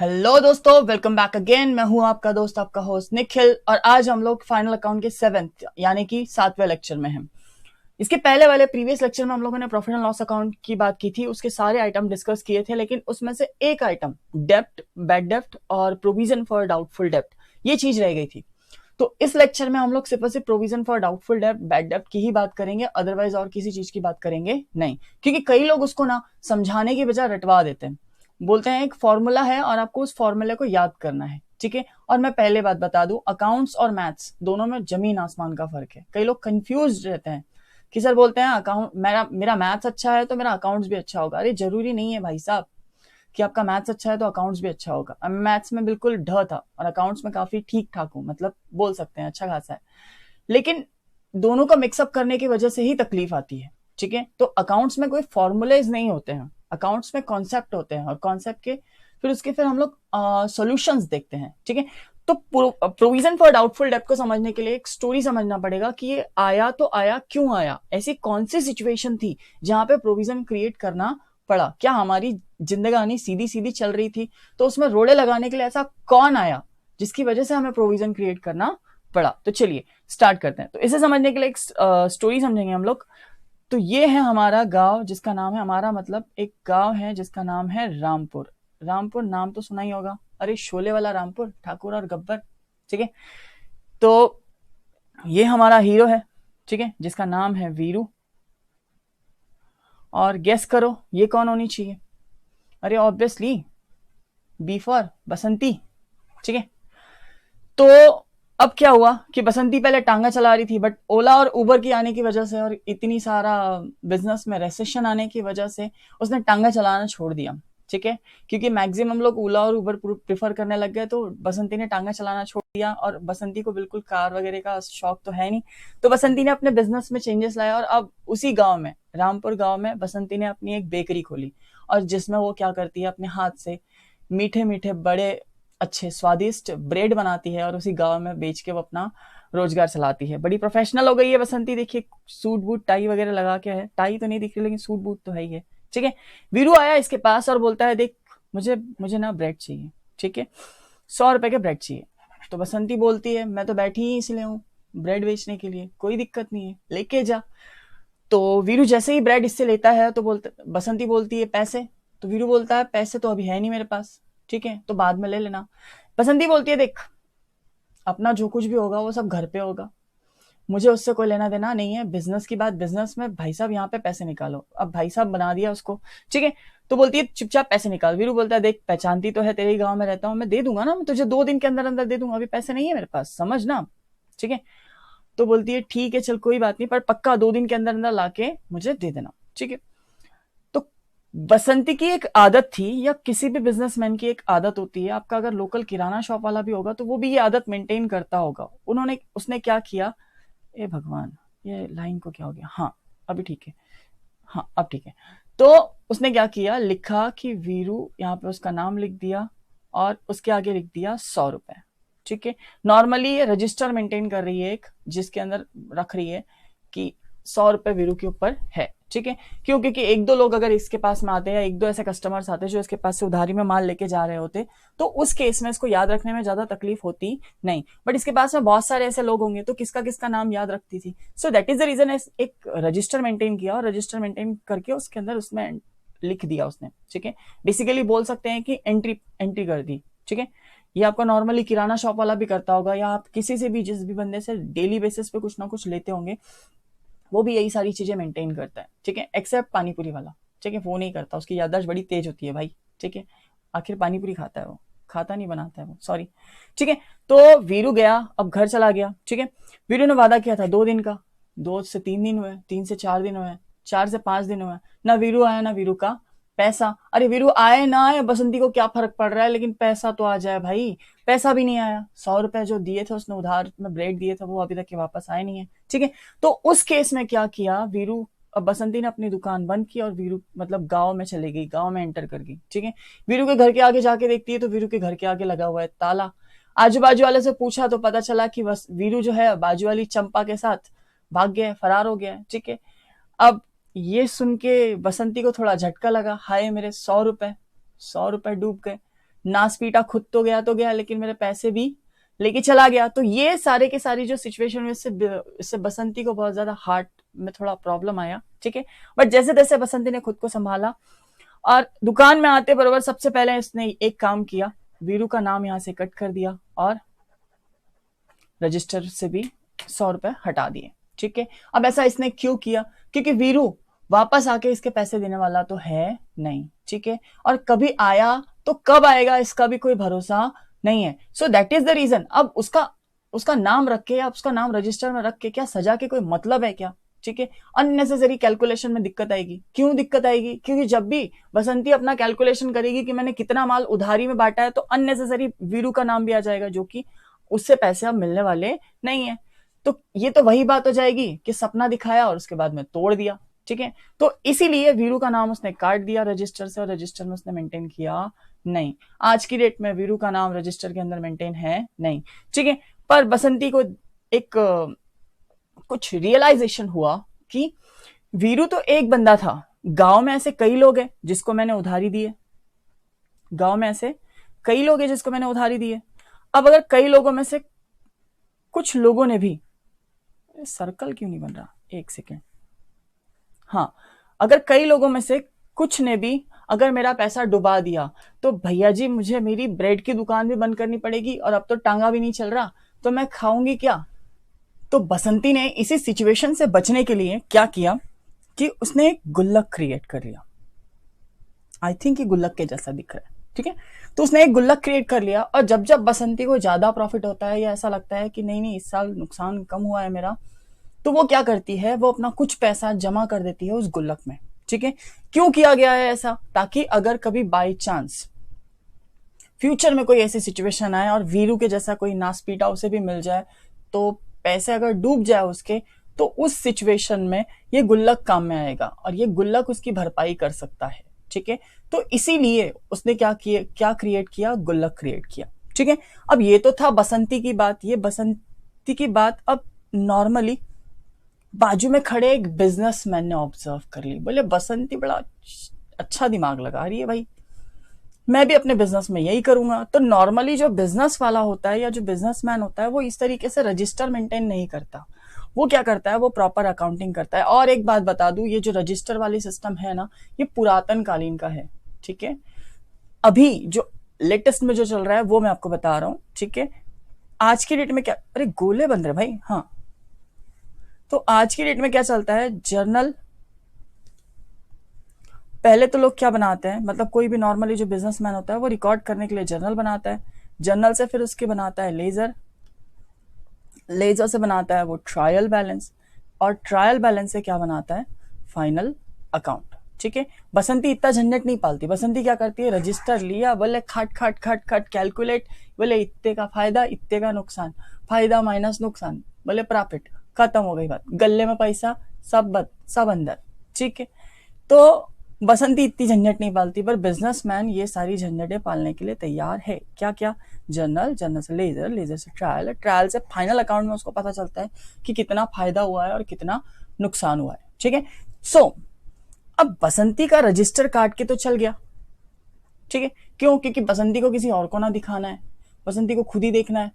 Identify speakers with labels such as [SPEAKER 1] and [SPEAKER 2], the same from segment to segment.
[SPEAKER 1] Hello दोस्तों, welcome back again. मैं हूं आपका दोस्त, आपका होस्ट निखिल, और आज हम लोग फाइनल अकाउंट के 7th यानी कि 7वें लेक्चर में हैं। इसके पहले वाले प्रीवियस लेक्चर में हम लोगों ने प्रॉफिट एंड लॉस अकाउंट की बात की थी, उसके सारे आइटम डिस्कस किए थे, लेकिन उसमें से एक आइटम डेप्ट, बैड डेप्ट और प्रोविजन फॉर डाउटफुल डेप्ट, ये चीज रह गई थी। तो इस लेक्चर में हम लोग सिर्फ और सिर्फ प्रोविजन फॉर डाउटफुल डेप्ट, बैड डेप्ट की ही बात करेंगे, अदरवाइज और किसी चीज की बात करेंगे नहीं। क्योंकि कई लोग उसको ना समझाने की बजाय रटवा देते हैं, बोलते हैं एक फॉर्मूला है और आपको उस फॉर्मूले को याद करना है, ठीक है। और मैं पहले बात बता दूं, अकाउंट्स और मैथ्स दोनों में जमीन आसमान का फर्क है। कई लोग कंफ्यूज रहते हैं कि सर बोलते हैं अकाउंट मेरा मैथ्स अच्छा है तो मेरा अकाउंट्स भी अच्छा होगा। अरे जरूरी नहीं है भाई साहब कि आपका मैथ्स अच्छा है तो अकाउंट्स भी अच्छा होगा। अब मैथ्स में बिल्कुल ढ था और अकाउंट्स में काफी ठीक ठाक हूं, मतलब बोल सकते हैं अच्छा खासा है, लेकिन दोनों का मिक्सअप करने की वजह से ही तकलीफ आती है, ठीक है। तो अकाउंट्स में कोई फॉर्मूलेज नहीं होते हैं, अकाउंट्स में कॉन्सेप्ट होते हैं, और कॉन्सेप्ट के फिर हम लोग सॉल्यूशंस देखते हैं, ठीक है। तो प्रोविजन फॉर डाउटफुल डेप्ट को समझने के लिए एक स्टोरी समझना पड़ेगा कि ये आया तो आया क्यों आया, ऐसी कौन सी सिचुएशन थी जहां पे प्रोविजन क्रिएट करना पड़ा। क्या हमारी जिंदगानी सीधी सीधी चल रही थी तो उसमें रोड़े लगाने के लिए ऐसा कौन आया जिसकी वजह से हमें प्रोविजन क्रिएट करना पड़ा। तो चलिए स्टार्ट करते हैं। तो इसे समझने के लिए एक स्टोरी समझेंगे हम लोग। तो ये है हमारा गांव जिसका नाम है, हमारा मतलब एक गांव है जिसका नाम है रामपुर। रामपुर नाम तो सुना ही होगा, अरे शोले वाला रामपुर, ठाकुर और गब्बर, ठीक है। तो ये हमारा हीरो है, ठीक है, जिसका नाम है वीरू। और गेस करो ये कौन होनी चाहिए। अरे ऑब्वियसली बी फॉर बसंती, ठीक है। तो अब क्या हुआ कि बसंती पहले टांगा चला रही थी, बट ओला और उबर की आने की वजह से और इतनी सारा बिजनेस में रेसेशन आने की वजह से उसने टांगा चलाना छोड़ दिया, ठीक है। क्योंकि मैक्सिमम लोग ओला और उबर प्रिफर करने लग गए, तो बसंती ने टांगा चलाना छोड़ दिया। और बसंती को बिल्कुल कार वगैरह का शौक तो है नहीं, तो बसंती ने अपने बिजनेस में चेंजेस लाया, और अब उसी गाँव में, रामपुर गाँव में, बसंती ने अपनी एक बेकरी खोली, और जिसमें वो क्या करती है, अपने हाथ से मीठे मीठे बड़े अच्छे स्वादिष्ट ब्रेड बनाती है, और उसी गांव में बेच के वो अपना रोजगार चलाती है। बड़ी प्रोफेशनल हो गई है बसंती, देखिए सूट बूट टाई वगैरह लगा के है, टाई तो नहीं दिख रही लेकिन सूट बूट तो है ही है, ठीक है। वीरू आया इसके पास और बोलता है देख मुझे मुझे ना ब्रेड चाहिए, ठीक है, 100 रुपए के ब्रेड चाहिए। तो बसंती बोलती है मैं तो बैठी ही इसलिए हूँ ब्रेड बेचने के लिए, कोई दिक्कत नहीं है लेके जा। तो वीरू जैसे ही ब्रेड इससे लेता है तो बसंती बोलती है पैसे। तो वीरू बोलता है पैसे तो अभी है नहीं मेरे पास, ठीक है, तो बाद में ले लेना। बसंती बोलती है देख अपना जो कुछ भी होगा वो सब घर पे होगा, मुझे उससे कोई लेना देना नहीं है, बिजनेस की बात बिजनेस में, भाई साहब यहाँ पे पैसे निकालो। अब भाई साहब बना दिया उसको, ठीक है। तो बोलती है चुपचाप पैसे निकाल। वीरू बोलता है देख पहचानती तो है, तेरे गांव में रहता हूँ, मैं दे दूंगा ना, मैं तुझे 2 दिन के अंदर अंदर दे दूंगा, अभी पैसे नहीं है मेरे पास, समझ ना, ठीक है। तो बोलती है ठीक है चल कोई बात नहीं, पर पक्का 2 दिन के अंदर अंदर लाके मुझे दे देना, ठीक है। तो बसंती की एक आदत थी, या किसी भी बिजनेसमैन की एक आदत होती है, आपका अगर लोकल किराना शॉप वाला भी होगा तो वो भी ये आदत मेंटेन करता होगा। उसने क्या किया, ए भगवान ये लाइन को क्या हो गया, हाँ अभी ठीक है, हाँ अब ठीक है। तो उसने क्या किया, लिखा कि वीरू, यहाँ पे उसका नाम लिख दिया और उसके आगे लिख दिया 100 रुपए, ठीक है। नॉर्मली ये रजिस्टर मेंटेन कर रही है एक, जिसके अंदर रख रही है कि 100 रुपए वीरू के ऊपर है, ठीक है। क्यों, क्योंकि एक दो लोग अगर इसके पास में आते हैं, या एक दो ऐसे कस्टमर्स आते हैं जो इसके पास से उधारी में माल लेके जा रहे होते, तो उस केस में इसको याद रखने में ज्यादा तकलीफ होती नहीं। बट इसके पास में बहुत सारे ऐसे लोग होंगे तो किसका किसका नाम याद रखती थी। So that is the reason एक रजिस्टर मेंटेन किया, और रजिस्टर मेंटेन करके उसके अंदर उसमें लिख दिया उसने, ठीक है। बेसिकली बोल सकते हैं कि एंट्री एंट्री कर दी, ठीक है। ये आपका नॉर्मली किराना शॉप वाला भी करता होगा, या आप किसी से भी, जिस भी बंदे से डेली बेसिस पे कुछ ना कुछ लेते होंगे, वो भी यही सारी चीजें मेंटेन करता है, ठीक है, एक्सेप्ट पानीपुरी वाला, ठीक है, वो नहीं करता, उसकी याददाश्त बड़ी तेज होती है भाई, ठीक है। आखिर पानीपुरी खाता है वो, खाता नहीं बनाता है वो, सॉरी, ठीक है। तो वीरू गया, अब घर चला गया, ठीक है। वीरू ने वादा किया था 2 दिन का, 2 से 3 दिन हुए, 3 से 4 दिन हुए, 4 से 5 दिन हुए, ना वीरू आया ना वीरू का पैसा। अरे वीरू आए ना आए बसंती को क्या फर्क पड़ रहा है, लेकिन पैसा तो आ जाए भाई। पैसा भी नहीं आया, 100 रुपए जो दिए थे उसने उधार में ब्रेड दिए थे वो अभी तक के वापस आए नहीं है, ठीक है। तो उस केस में क्या किया वीरू, अब बसंती ने अपनी दुकान बंद की और वीरू मतलब गांव में चली गई, गांव में एंटर कर गई, ठीक है। वीरू के घर के आगे जाके देखती है तो वीरू के घर के आगे लगा हुआ है ताला। आजू बाजू वाले से पूछा तो पता चला कि बस वीरू जो है बाजू वाली चंपा के साथ भाग गया, फरार हो गया, ठीक है। अब ये सुन के बसंती को थोड़ा झटका लगा, हाय मेरे 100 रुपए, 100 रुपए डूब गए, नास पीटा, खुद तो गया लेकिन मेरे पैसे भी लेके चला गया। तो ये सारे के सारी जो सिचुएशन में इससे बसंती को बहुत ज्यादा हार्ट में थोड़ा प्रॉब्लम आया, ठीक है। बट जैसे तैसे बसंती ने खुद को संभाला और दुकान में आते बरोबर सबसे पहले इसने एक काम किया, वीरू का नाम यहां से कट कर दिया और रजिस्टर से भी 100 रुपए हटा दिए, ठीक है। अब ऐसा इसने क्यों किया? क्योंकि वीरू वापस आके इसके पैसे देने वाला तो है नहीं, ठीक है। और कभी आया तो कब आएगा इसका भी कोई भरोसा नहीं है। So that is the reason. अब उसका नाम रख के या उसका नाम रजिस्टर में रख के क्या सजा के कोई मतलब है क्या? ठीक है। अननेसेसरी कैलकुलेशन में दिक्कत आएगी। क्यों दिक्कत आएगी? क्योंकि जब भी बसंती अपना कैलकुलेशन करेगी कि मैंने कितना माल उधारी में बांटा है तो अननेसेसरी वीरू का नाम भी आ जाएगा, जो कि उससे पैसे अब मिलने वाले नहीं है। तो ये तो वही बात हो जाएगी कि सपना दिखाया और उसके बाद में तोड़ दिया, ठीक है। तो इसीलिए वीरू का नाम उसने काट दिया रजिस्टर से और रजिस्टर में उसने मेंटेन किया नहीं। आज की डेट में वीरू का नाम रजिस्टर के अंदर मेंटेन है नहीं, ठीक है। पर बसंती को एक कुछ रियलाइजेशन हुआ कि वीरू तो एक बंदा था, गांव में ऐसे कई लोग हैं जिसको मैंने उधारी दी है। गांव में ऐसे कई लोग हैं जिसको मैंने उधारी दी है। अब अगर कई लोगों में से कुछ लोगों ने भी, सर्कल क्यों नहीं बन रहा, एक सेकेंड, हाँ, अगर कई लोगों में से कुछ ने भी अगर मेरा पैसा डुबा दिया तो भैया जी मुझे मेरी ब्रेड की दुकान भी बंद करनी पड़ेगी और अब तो टांगा भी नहीं चल रहा, तो मैं खाऊंगी क्या? तो बसंती ने इसी सिचुएशन से बचने के लिए क्या किया कि उसने एक गुल्लक क्रिएट कर लिया। आई थिंक ये गुल्लक के जैसा दिख रहा है, ठीक है। तो उसने एक गुल्लक क्रिएट कर लिया और जब जब बसंती को ज्यादा प्रॉफिट होता है या ऐसा लगता है कि नहीं नहीं इस साल नुकसान कम हुआ है मेरा, तो वो क्या करती है, वो अपना कुछ पैसा जमा कर देती है उस गुल्लक में, ठीक है। क्यों किया गया है ऐसा? ताकि अगर कभी बाई चांस फ्यूचर में कोई ऐसी सिचुएशन आए और वीरू के जैसा कोई नासपीटा उसे भी मिल जाए, तो पैसे अगर डूब जाए उसके, तो उस सिचुएशन में ये गुल्लक काम में आएगा और ये गुल्लक उसकी भरपाई कर सकता है, ठीक है। तो इसीलिए उसने क्या क्रिएट किया, गुल्लक क्रिएट किया, ठीक है। अब ये तो था बसंती की बात। ये बसंती की बात अब नॉर्मली बाजू में खड़े एक बिजनेसमैन ने ऑब्जर्व कर ली। बोले बसंती बड़ा अच्छा दिमाग लगा रही है भाई, मैं भी अपने बिजनेस में यही करूंगा। तो नॉर्मली जो बिजनेस वाला होता है या जो बिजनेसमैन होता है वो इस तरीके से रजिस्टर मेंटेन नहीं करता। वो क्या करता है, वो प्रॉपर अकाउंटिंग करता है। और एक बात बता दूं, ये जो रजिस्टर वाली सिस्टम है ना, ये पुरातन कालीन का है, ठीक है। अभी जो लेटेस्ट में जो चल रहा है वो मैं आपको बता रहा हूं, ठीक है। आज की डेट में क्या, अरे गोले बन रहे भाई, हाँ। तो आज की डेट में क्या चलता है, जर्नल। पहले तो लोग क्या बनाते हैं, मतलब कोई भी नॉर्मली जो बिजनेसमैन होता है वो रिकॉर्ड करने के लिए जर्नल बनाता है। जर्नल से फिर उसके बनाता है लेजर, लेजर से बनाता है वो ट्रायल बैलेंस, और ट्रायल बैलेंस से क्या बनाता है, फाइनल अकाउंट, ठीक है। बसंती इतना झंझट नहीं पालती। बसंती क्या करती है, रजिस्टर लिया, बोले खट खट खट खट कैलकुलेट, बोले इतने का फायदा इतने का नुकसान, फायदा माइनस नुकसान, बोले प्रॉफिट, खत्म हो गई बात, गले में पैसा, सब अंदर, ठीक है। तो बसंती इतनी झंझट नहीं पालती, पर बिजनेसमैन ये सारी झंझटें पालने के लिए तैयार है। क्या क्या, जर्नल, जर्नल से लेजर, लेजर से ट्रायल, ट्रायल से फाइनल अकाउंट में उसको पता चलता है कि कितना फायदा हुआ है और कितना नुकसान हुआ है, ठीक है। सो अब बसंती का रजिस्टर काट के तो चल गया, ठीक है। क्यों? क्योंकि बसंती को किसी और को ना दिखाना है, बसंती को खुद ही देखना है,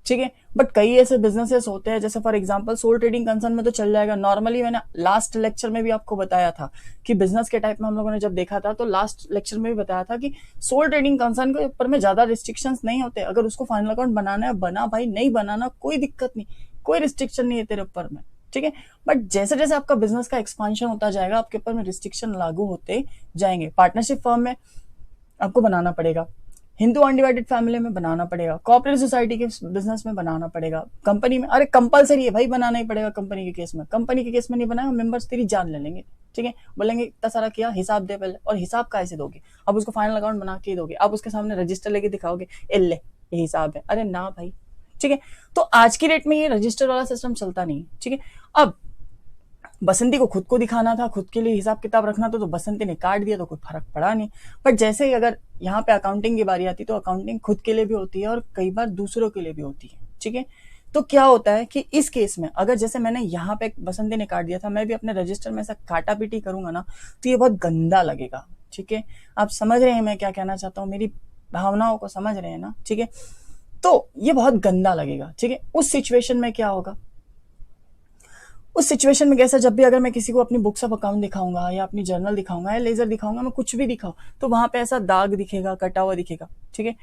[SPEAKER 1] ठीक है। बट कई ऐसे बिजनेसेस होते हैं, जैसे for example sole trading concern में तो चल जाएगा नॉर्मली। मैंने लास्ट लेक्चर में भी आपको बताया था कि बिजनेस के टाइप में हम लोगों ने जब देखा था, तो लास्ट लेक्चर में भी बताया था कि सोल ट्रेडिंग कंसर्न के ऊपर में ज्यादा रिस्ट्रिक्शंस नहीं होते। अगर उसको फाइनल अकाउंट बनाना है, बना भाई, नहीं बनाना कोई दिक्कत नहीं, कोई रिस्ट्रिक्शन नहीं है तेरे ऊपर में, ठीक है। बट जैसे जैसे आपका बिजनेस का एक्सपांशन होता जाएगा, आपके ऊपर में रिस्ट्रिक्शन लागू होते जाएंगे। पार्टनरशिप फर्म में आपको बनाना पड़ेगा, हिंदू अनडिवाइडेड फैमिली में बनाना पड़ेगा, कॉर्पोरेट सोसाइटी के बिजनेस में बनाना पड़ेगा, कंपनी में, अरे कंपलसरी है भाई, बनाना ही पड़ेगा कंपनी के केस में। कंपनी के केस में नहीं बनाया, मेंबर्स तेरी जान ले लेंगे, ठीक है। बोलेंगे इतना सारा किया, हिसाब दे पहले, और हिसाब कैसे दोगे, अब उसको फाइनल अकाउंट बना के दोगे, अब उसके सामने रजिस्टर लेके दिखाओगे, ले ये हिसाब है, अरे ना भाई, ठीक है। तो आज की डेट में ये रजिस्टर वाला सिस्टम चलता नहीं, ठीक है। अब बसंती को खुद को दिखाना था, खुद के लिए हिसाब किताब रखना था, तो बसंती ने काट दिया, तो कोई फर्क पड़ा नहीं। बट जैसे ही अगर यहाँ पे अकाउंटिंग की बारी आती, तो अकाउंटिंग खुद के लिए भी होती है और कई बार दूसरों के लिए भी होती है, ठीक है। तो क्या होता है कि इस केस में अगर जैसे मैंने यहाँ पे बसंती ने काट दिया था, मैं भी अपने रजिस्टर में ऐसा काटा पीटी करूंगा ना, तो ये बहुत गंदा लगेगा, ठीक है। आप समझ रहे हैं मैं क्या कहना चाहता हूँ, मेरी भावनाओं को समझ रहे हैं ना, ठीक है। तो ये बहुत गंदा लगेगा, ठीक है। उस सिचुएशन में क्या होगा, उस सिचुएशन में कैसा, जब भी अगर मैं किसी को अपनी बुक्स ऑफ अकाउंट दिखाऊंगा या अपनी जर्नल दिखाऊंगा या लेजर दिखाऊंगा, मैं कुछ भी दिखाऊं, तो वहां पे ऐसा दाग दिखेगा, कटा हुआ दिखेगा, ठीक है।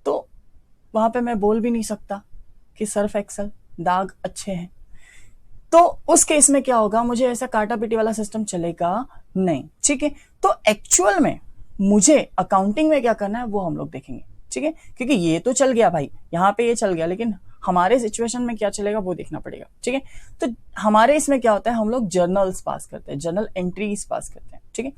[SPEAKER 1] तो वहां पे मैं बोल भी नहीं सकता कि सर्फ एक्सल दाग अच्छे हैं। तो उस केस में क्या होगा, मुझे ऐसा काटा पीटी वाला सिस्टम चलेगा नहीं, ठीक है। तो एक्चुअल में मुझे अकाउंटिंग में क्या करना है वो हम लोग देखेंगे, ठीक है। क्योंकि ये तो चल गया भाई, यहाँ पे ये चल गया, लेकिन हमारे सिचुएशन में क्या चलेगा वो देखना पड़ेगा, ठीक है। तो हमारे इसमें क्या होता है, हम लोग जर्नल्स पास करते हैं, जर्नल एंट्रीज पास करते हैं, ठीक है।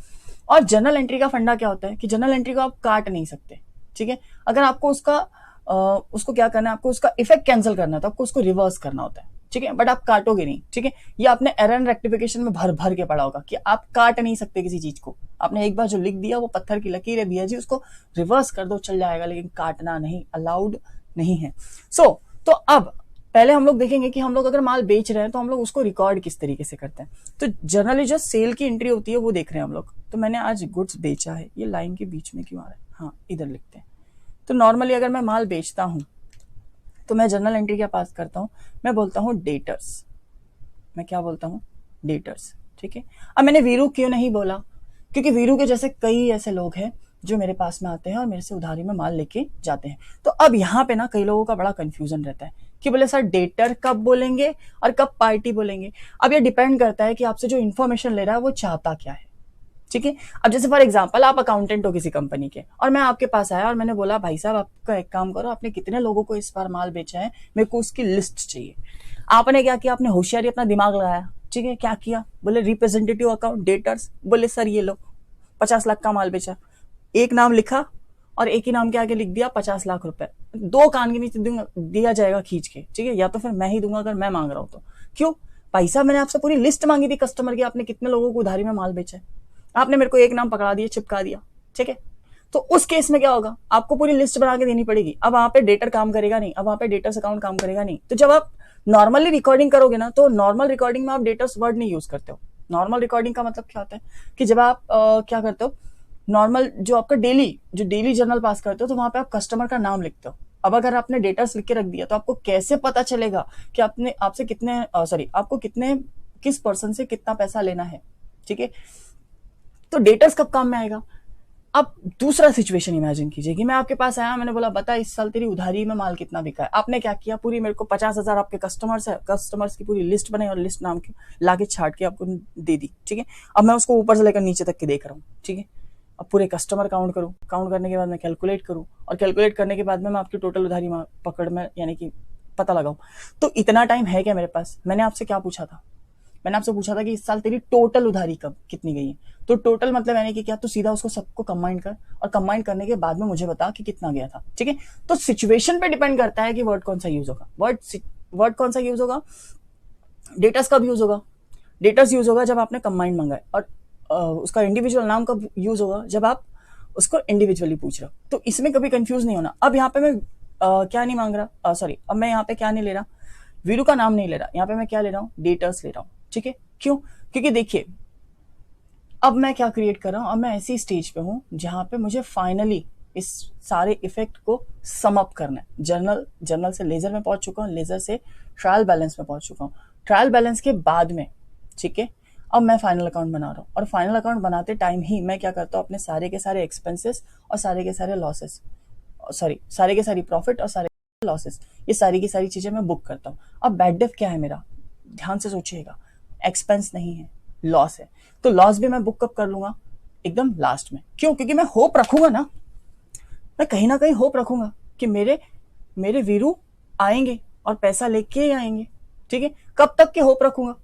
[SPEAKER 1] और जर्नल एंट्री का फंडा क्या होता है कि जर्नल एंट्री को आप काट नहीं सकते, ठीक है। अगर आपको उसको क्या करना है, आपको उसका इफेक्ट कैंसिल करना है तो आपको उसको रिवर्स करना होता है, ठीक है। बट आप काटोगे नहीं, ठीक है। ये आपने एरर एंड रेक्टिफिकेशन में भर भर के पढ़ा होगा कि आप काट नहीं सकते किसी चीज को। आपने एक बार जो लिख दिया वो पत्थर की लकीर है भैया जी, उसको रिवर्स कर दो चल जाएगा, लेकिन काटना नहीं, अलाउड नहीं है। तो अब पहले हम लोग देखेंगे कि हम लोग अगर माल बेच रहे हैं तो हम लोग उसको रिकॉर्ड किस तरीके से करते हैं। तो जनरली जो सेल की एंट्री होती है वो देख रहे हैं हम लोग। तो मैंने आज गुड्स बेचा है, ये लाइन के बीच में क्यों आ रहा है, हाँ इधर लिखते हैं। तो नॉर्मली अगर मैं माल बेचता हूं तो मैं जर्नल एंट्री क्या पास करता हूं, मैं बोलता हूं डेटर्स। मैं क्या बोलता हूं, डेटर्स, ठीक है। अब मैंने वीरू क्यों नहीं बोला, क्योंकि वीरू के जैसे कई ऐसे लोग हैं जो मेरे पास में आते हैं और मेरे से उधारी में माल लेके जाते हैं। तो अब यहाँ पे ना कई लोगों का बड़ा कंफ्यूजन रहता है कि बोले सर डेटर कब बोलेंगे और कब पार्टी बोलेंगे। अब ये डिपेंड करता है कि आपसे जो इन्फॉर्मेशन ले रहा है वो चाहता क्या है, ठीक है। अब जैसे फॉर एग्जांपल आप अकाउंटेंट हो किसी कंपनी के और मैं आपके पास आया और मैंने बोला भाई साहब आपका एक काम करो, आपने कितने लोगों को इस बार माल बेचा है, मेरे को उसकी लिस्ट चाहिए। आपने क्या किया, आपने होशियारी अपना दिमाग लगाया, ठीक है। क्या किया, बोले रिप्रेजेंटेटिव अकाउंट डेटर्स, बोले सर ये लो 50 लाख का माल बेचा, एक नाम लिखा और एक ही नाम के आगे लिख दिया 50 लाख रुपए, 2 कान के नीचे दिया जाएगा खींच के, ठीक है। या तो फिर मैं ही दूंगा अगर मैं मांग रहा हूं तो। क्यों भाई साहब, मैंने आपसे पूरी लिस्ट मांगी थी कस्टमर की, आपने कितने लोगों को उधारी में माल बेचा है, आपने मेरे को एक नाम पकड़ा दिया, चिपका दिया, ठीक है। तो उस केस में क्या होगा, आपको पूरी लिस्ट बना के देनी पड़ेगी। अब वहां पे डेटर काम करेगा नहीं, अब वहां पे डेटर्स अकाउंट काम करेगा नहीं। तो जब आप नॉर्मली रिकॉर्डिंग करोगे ना, तो नॉर्मल रिकॉर्डिंग में आप डेटर्स वर्ड नहीं यूज करते हो। नॉर्मल रिकॉर्डिंग का मतलब क्या होता है कि जब आप क्या करते हो, नॉर्मल जो आपका डेली जर्नल पास करते हो तो वहां पे आप कस्टमर का नाम लिखते हो। अब अगर आपने डेटर्स लिख के रख दिया तो आपको कैसे पता चलेगा कि आपने आपसे कितने आपको किस पर्सन से कितना पैसा लेना है, ठीक है। तो डेटर्स कब काम में आएगा। अब दूसरा सिचुएशन इमेजिन कीजिए कि मैं आपके पास आया, मैंने बोला बता इस साल तेरी उधारी में माल कितना बिका है। आपने क्या किया, पूरी मेरे को 50,000 आपके कस्टमर्स की पूरी लिस्ट बनाई और लिस्ट नाम की लाके छाट के आपको दे दी, ठीक है। अब मैं उसको ऊपर से लेकर नीचे तक के देख रहा हूँ, ठीक है। अब पूरे कस्टमर काउंट करूं, काउंट करने के बाद मैं कैलकुलेट करूं और कैलकुलेट करने के बाद में मैं आपकी टोटल उधारी पकड़ में यानी कि पता लगाऊं। तो इतना टाइम है क्या मेरे पास। मैंने आपसे क्या पूछा था, मैंने आपसे पूछा था कि इस साल तेरी टोटल उधारी कब कितनी गई है। तो टोटल मतलब यानी कि क्या, तो सीधा उसको सबको कंबाइन कर और कंबाइन करने के बाद में मुझे बता कि कितना गया था, ठीक है। तो सिचुएशन पे डिपेंड करता है कि वर्ड कौन सा यूज होगा, वर्ड कौन सा यूज होगा, डेटर्स कब यूज होगा। डेटर्स यूज होगा जब आपने कंबाइन मंगाए, और उसका इंडिविजुअल नाम कब यूज होगा, जब आप उसको इंडिविजुअली पूछ रहे हो। तो इसमें कभी कंफ्यूज नहीं होना। अब यहाँ पे मैं क्या नहीं मांग रहा, अब मैं यहाँ पे क्या नहीं ले रहा, वीरू का नाम नहीं ले रहा, यहाँ पे मैं क्या ले रहा हूँ, डेटर्स ले रहा हूँ, ठीक है। क्यों, क्योंकि देखिए अब मैं क्या क्रिएट कर रहा हूं, अब मैं ऐसी स्टेज पे हूं जहां पे मुझे फाइनली इस सारे इफेक्ट को सम अप करना है। जर्नल से लेजर में पहुंच चुका हूं, लेजर से ट्रायल बैलेंस में पहुंच चुका हूं। ट्रायल बैलेंस के बाद में, ठीक है, अब मैं फाइनल अकाउंट बना रहा हूं और फाइनल अकाउंट बनाते टाइम ही मैं क्या करता हूं, अपने सारे के सारे एक्सपेंसेस और सारे के सारे लॉसेस, सारे के सारी प्रॉफिट और सारे लॉसेस, ये सारी की सारी चीजें मैं बुक करता हूं। अब बैड डेफ क्या है मेरा, ध्यान से सोचिएगा, एक्सपेंस नहीं है, लॉस है। तो लॉस भी मैं बुक कब कर लूंगा, एकदम लास्ट में। क्यों, क्योंकि मैं होप रखूंगा ना, मैं कहीं ना कहीं होप रखूंगा कि मेरे वीरू आएंगे और पैसा लेके ही आएंगे, ठीक है। कब तक के होप रखूंगा,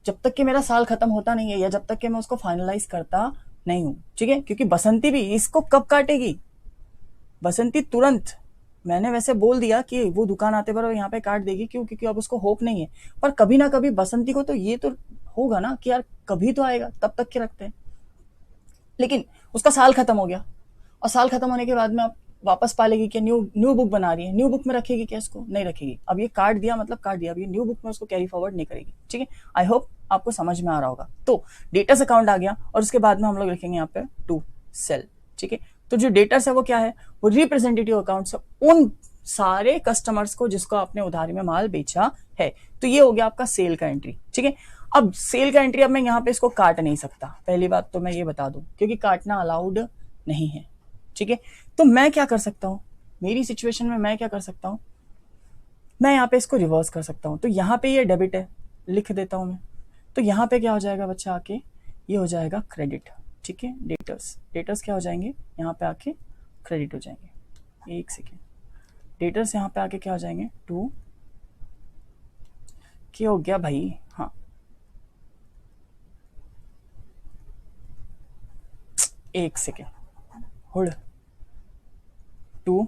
[SPEAKER 1] जब तक कि मेरा साल खत्म होता नहीं है या जब तक कि मैं उसको फाइनलाइज करता नहीं हूं, ठीक है। क्योंकि बसंती भी इसको कब काटेगी, बसंती तुरंत, मैंने वैसे बोल दिया कि वो दुकान आते पर यहाँ पे काट देगी, क्यों, क्योंकि अब उसको होप नहीं है। पर कभी ना कभी बसंती को तो ये तो होगा ना कि यार कभी तो आएगा, तब तक के रखते हैं। लेकिन उसका साल खत्म हो गया और साल खत्म होने के बाद में आप वापस पालेगी क्या, न्यू बुक बना रही है, न्यू बुक में रखेगी क्या, इसको नहीं रखेगी। अब ये काट दिया मतलब काट दिया, अब ये न्यू बुक में उसको कैरी फॉरवर्ड नहीं करेगी, ठीक है। आई होप आपको समझ में आ रहा होगा। तो डेटर्स अकाउंट आ गया और उसके बाद में हम लोग लिखेंगे यहाँ पे टू सेल, ठीक है। तो जो डेटर्स है वो क्या है, वो रिप्रेजेंटेटिव अकाउंट्स उन सारे कस्टमर्स को जिसको आपने उधारी में माल बेचा है। तो ये हो गया आपका सेल का एंट्री, ठीक है। अब सेल का एंट्री, अब मैं यहाँ पे इसको काट नहीं सकता, पहली बात तो मैं ये बता दूं, क्योंकि काटना अलाउड नहीं है, ठीक है। तो मैं क्या कर सकता हूं, मेरी सिचुएशन में मैं क्या कर सकता हूं, मैं यहाँ पे इसको रिवर्स कर सकता हूं। तो यहाँ पे ये डेबिट है, लिख देता हूं मैं। तो यहाँ पे क्या हो जाएगा बच्चा आके, ये हो जाएगा क्रेडिट, ठीक है। डेटर्स, डेटर्स क्या हो जाएंगे, यहाँ पे आके क्रेडिट हो जाएंगे। एक सेकेंड, डेटर्स यहाँ पे आके क्या हो जाएंगे, 2 क्या हो गया भाई, हाँ एक सेकेंड होल्ड, 2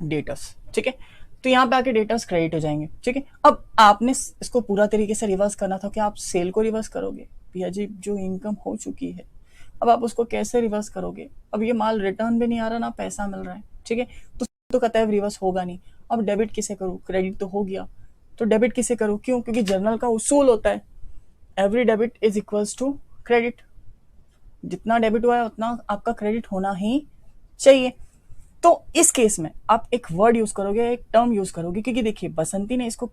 [SPEAKER 1] डेटर्स, ठीक है। तो यहाँ पे आके डेटर्स क्रेडिट हो जाएंगे, ठीक है। अब आपने इसको पूरा तरीके से रिवर्स करना था कि आप सेल को रिवर्स करोगे, भैया जी जो इनकम हो चुकी है, अब आप उसको कैसे रिवर्स करोगे, अब ये माल रिटर्न भी नहीं आ रहा ना पैसा मिल रहा है, ठीक है। तो कतई रिवर्स होगा नहीं। अब डेबिट किसे करूँ, क्रेडिट तो हो गया, तो डेबिट किसे करूँ, क्यों, क्योंकि जर्नल का उसूल होता है every debit is equals to credit, जितना डेबिट हुआ है उतना आपका क्रेडिट होना ही चाहिए। तो इस केस में आप एक वर्ड यूज करोगे, एक टर्म यूज करोगे, क्योंकि देखिए बसंती ने इसको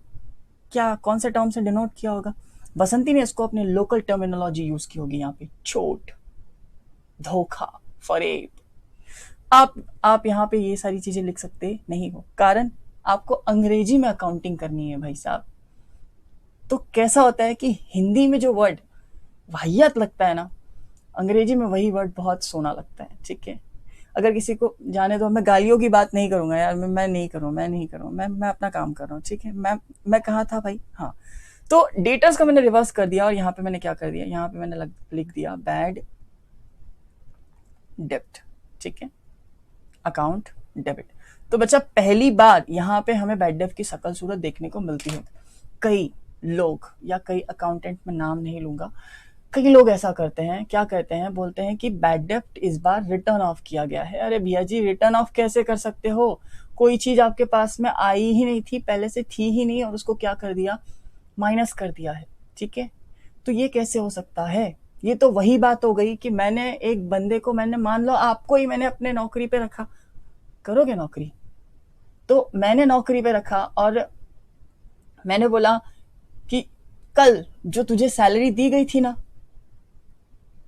[SPEAKER 1] क्या कौन से टर्म से डिनोट किया होगा, बसंती ने इसको अपने लोकल टर्मिनोलॉजी यूज की होगी, यहाँ पे चोट, धोखा, फरेब। आप यहाँ पे ये सारी चीजें लिख सकते नहीं हो, कारण आपको अंग्रेजी में अकाउंटिंग करनी है भाई साहब। तो कैसा होता है कि हिंदी में जो वर्ड वाहियात लगता है ना, अंग्रेजी में वही वर्ड बहुत सोना लगता है, ठीक है। अगर किसी को जाने दो, मैं गालियों की बात नहीं करूंगा यार, मैं नहीं करूँ, मैं अपना काम कर रहा हूँ, ठीक है। मैं कहा था भाई, हाँ। तो डेटर्स का मैंने रिवर्स कर दिया, और यहाँ पे मैंने क्या कर दिया, यहाँ पे मैंने लिख दिया बैड डेब्ट, ठीक है, अकाउंट डेबिट। तो बच्चा पहली बार यहाँ पे हमें बैड डेब्ट की शकल सूरत देखने को मिलती है। कई लोग या कई अकाउंटेंट, में नाम नहीं लूंगा, कई लोग ऐसा करते हैं, क्या कहते हैं, बोलते हैं कि बैड डेब्ट इस बार रिटर्न ऑफ किया गया है। अरे भैया जी रिटर्न ऑफ कैसे कर सकते हो, कोई चीज आपके पास में आई ही नहीं थी, पहले से थी ही नहीं, और उसको क्या कर दिया, माइनस कर दिया है, ठीक है। तो ये कैसे हो सकता है, ये तो वही बात हो गई कि मैंने एक बंदे को, मैंने मान लो आपको ही मैंने अपने नौकरी पे रखा, करोगे नौकरी, तो मैंने नौकरी पे रखा और मैंने बोला कि कल जो तुझे सैलरी दी गई थी ना,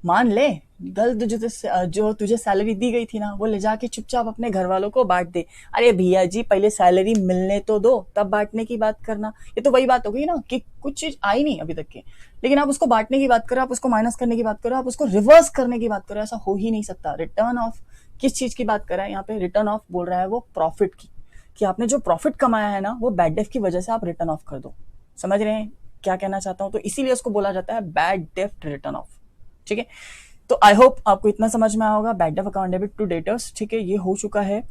[SPEAKER 1] मान ले कल जो तुझे सैलरी दी गई थी ना, वो ले जाके चुपचाप अपने घर वालों को बांट दे। अरे भैया जी पहले सैलरी मिलने तो दो, तब बांटने की बात करना। ये तो वही बात हो गई ना कि कुछ चीज आई नहीं अभी तक के, लेकिन आप उसको बांटने की बात करो, आप उसको माइनस करने की बात करो, आप उसको रिवर्स करने की बात करो, ऐसा हो ही नहीं सकता। रिटर्न ऑफ किस चीज की बात कर रहा है यहाँ पे, रिटर्न ऑफ बोल रहा है वो प्रॉफिट की, कि आपने जो प्रॉफिट कमाया है ना, वो बैड डेब्ट की वजह से आप रिटर्न ऑफ कर दो। समझ रहे हैं क्या कहना चाहता हूं, तो इसीलिए उसको बोला जाता है बैड डेब्ट रिटर्न ऑफ, ठीक है। तो आई होप आपको इतना समझ में आया होगा, बैड डेब्ट अकाउंट डेबिट टू डेटर्स, ठीक है, ये हो चुका है,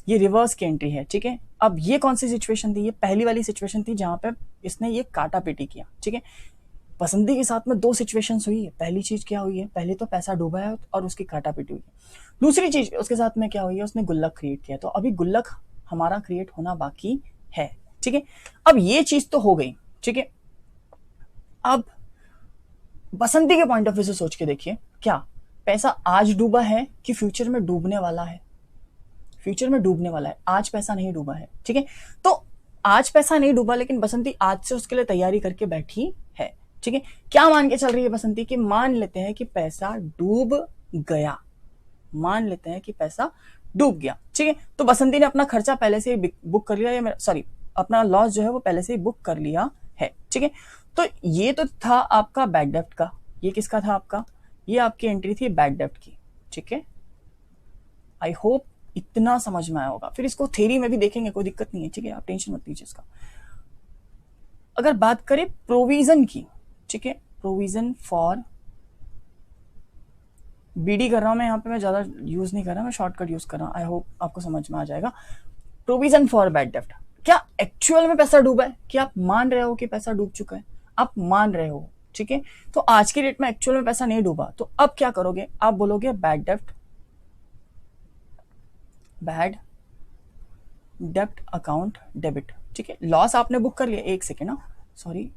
[SPEAKER 1] ये रिवर्स की एंट्री है, ठीक है। अब ये कौन सी सिचुएशन थी, ये पहली वाली सिचुएशन थी जहां पे इसने ये काटा पीटी किया, ठीक है। पसंदी के साथ में 2 सिचुएशंस हुई है। पहली चीज क्या हुई है, पहले तो पैसा डूबा है और उसकी काटा पीटी हुई है। दूसरी चीज उसके साथ में क्या हुई है, उसने गुल्लक क्रिएट किया, तो अभी गुल्लक हमारा क्रिएट होना बाकी है, ठीक है। अब ये चीज तो हो गई, ठीक है। अब बसंती के पॉइंट ऑफ व्यू से सोच के देखिए, क्या पैसा आज डूबा है कि फ्यूचर में डूबने वाला है, फ्यूचर में डूबने वाला है, आज पैसा नहीं डूबा है, ठीक है। तो आज पैसा नहीं डूबा, लेकिन बसंती आज से उसके लिए तैयारी करके बैठी है, ठीक है। क्या मान के चल रही है बसंती, कि मान लेते हैं कि पैसा डूब गया, मान लेते हैं कि पैसा डूब गया, ठीक है। तो बसंती ने अपना खर्चा पहले से ही बुक कर लिया, या सॉरी अपना लॉस जो है वो पहले से ही बुक कर लिया है, ठीक है। तो ये तो था आपका बैड डेब्ट का, ये किसका था आपका, ये आपकी एंट्री थी बैड डेब्ट की, ठीक है। आई होप इतना समझ में आया होगा, फिर इसको थ्योरी में भी देखेंगे, कोई दिक्कत नहीं है, ठीक है, आप टेंशन मत लीजिए इसका। अगर बात करें प्रोविजन की, ठीक है, प्रोविजन फॉर, बीडी कर रहा हूं मैं यहाँ पे, मैं ज्यादा यूज नहीं कर रहा, मैं शॉर्टकट यूज कर रहा हूं, आई होप आपको समझ में आ जाएगा। प्रोविजन फॉर बैड डेब्ट, क्या एक्चुअल में पैसा डूबा है, कि आप मान रहे हो कि पैसा डूब चुका है, आप मान रहे हो, ठीक है। तो आज की डेट में एक्चुअल में पैसा नहीं डूबा, तो अब क्या करोगे, आप बोलोगे बैड डेब्ट, बैड डेब्ट अकाउंट डेबिट, ठीक है। लॉस आपने बुक कर लिया, एक सेकेंड ना, सॉरी,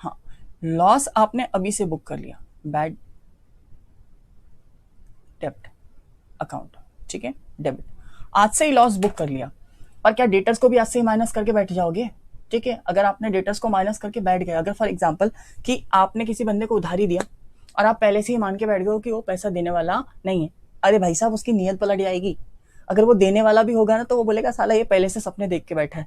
[SPEAKER 1] हाँ, लॉस आपने अभी से बुक कर लिया, बैड डेब्ट अकाउंट, ठीक है, डेबिट। आज से ही लॉस बुक कर लिया, पर क्या डेटर्स को भी आज से ही माइनस करके बैठ जाओगे? ठीक है, अगर आपने डेटर्स को माइनस करके बैठ गए, अगर फॉर एग्जांपल कि आपने किसी बंदे को उधारी दिया और आप पहले से ही मान के बैठ गए हो कि वो पैसा देने वाला नहीं है, अरे भाई साहब उसकी नीयत पलट जाएगी। अगर वो देने वाला भी होगा ना तो वो बोलेगा साला ये पहले से सपने देख के बैठा है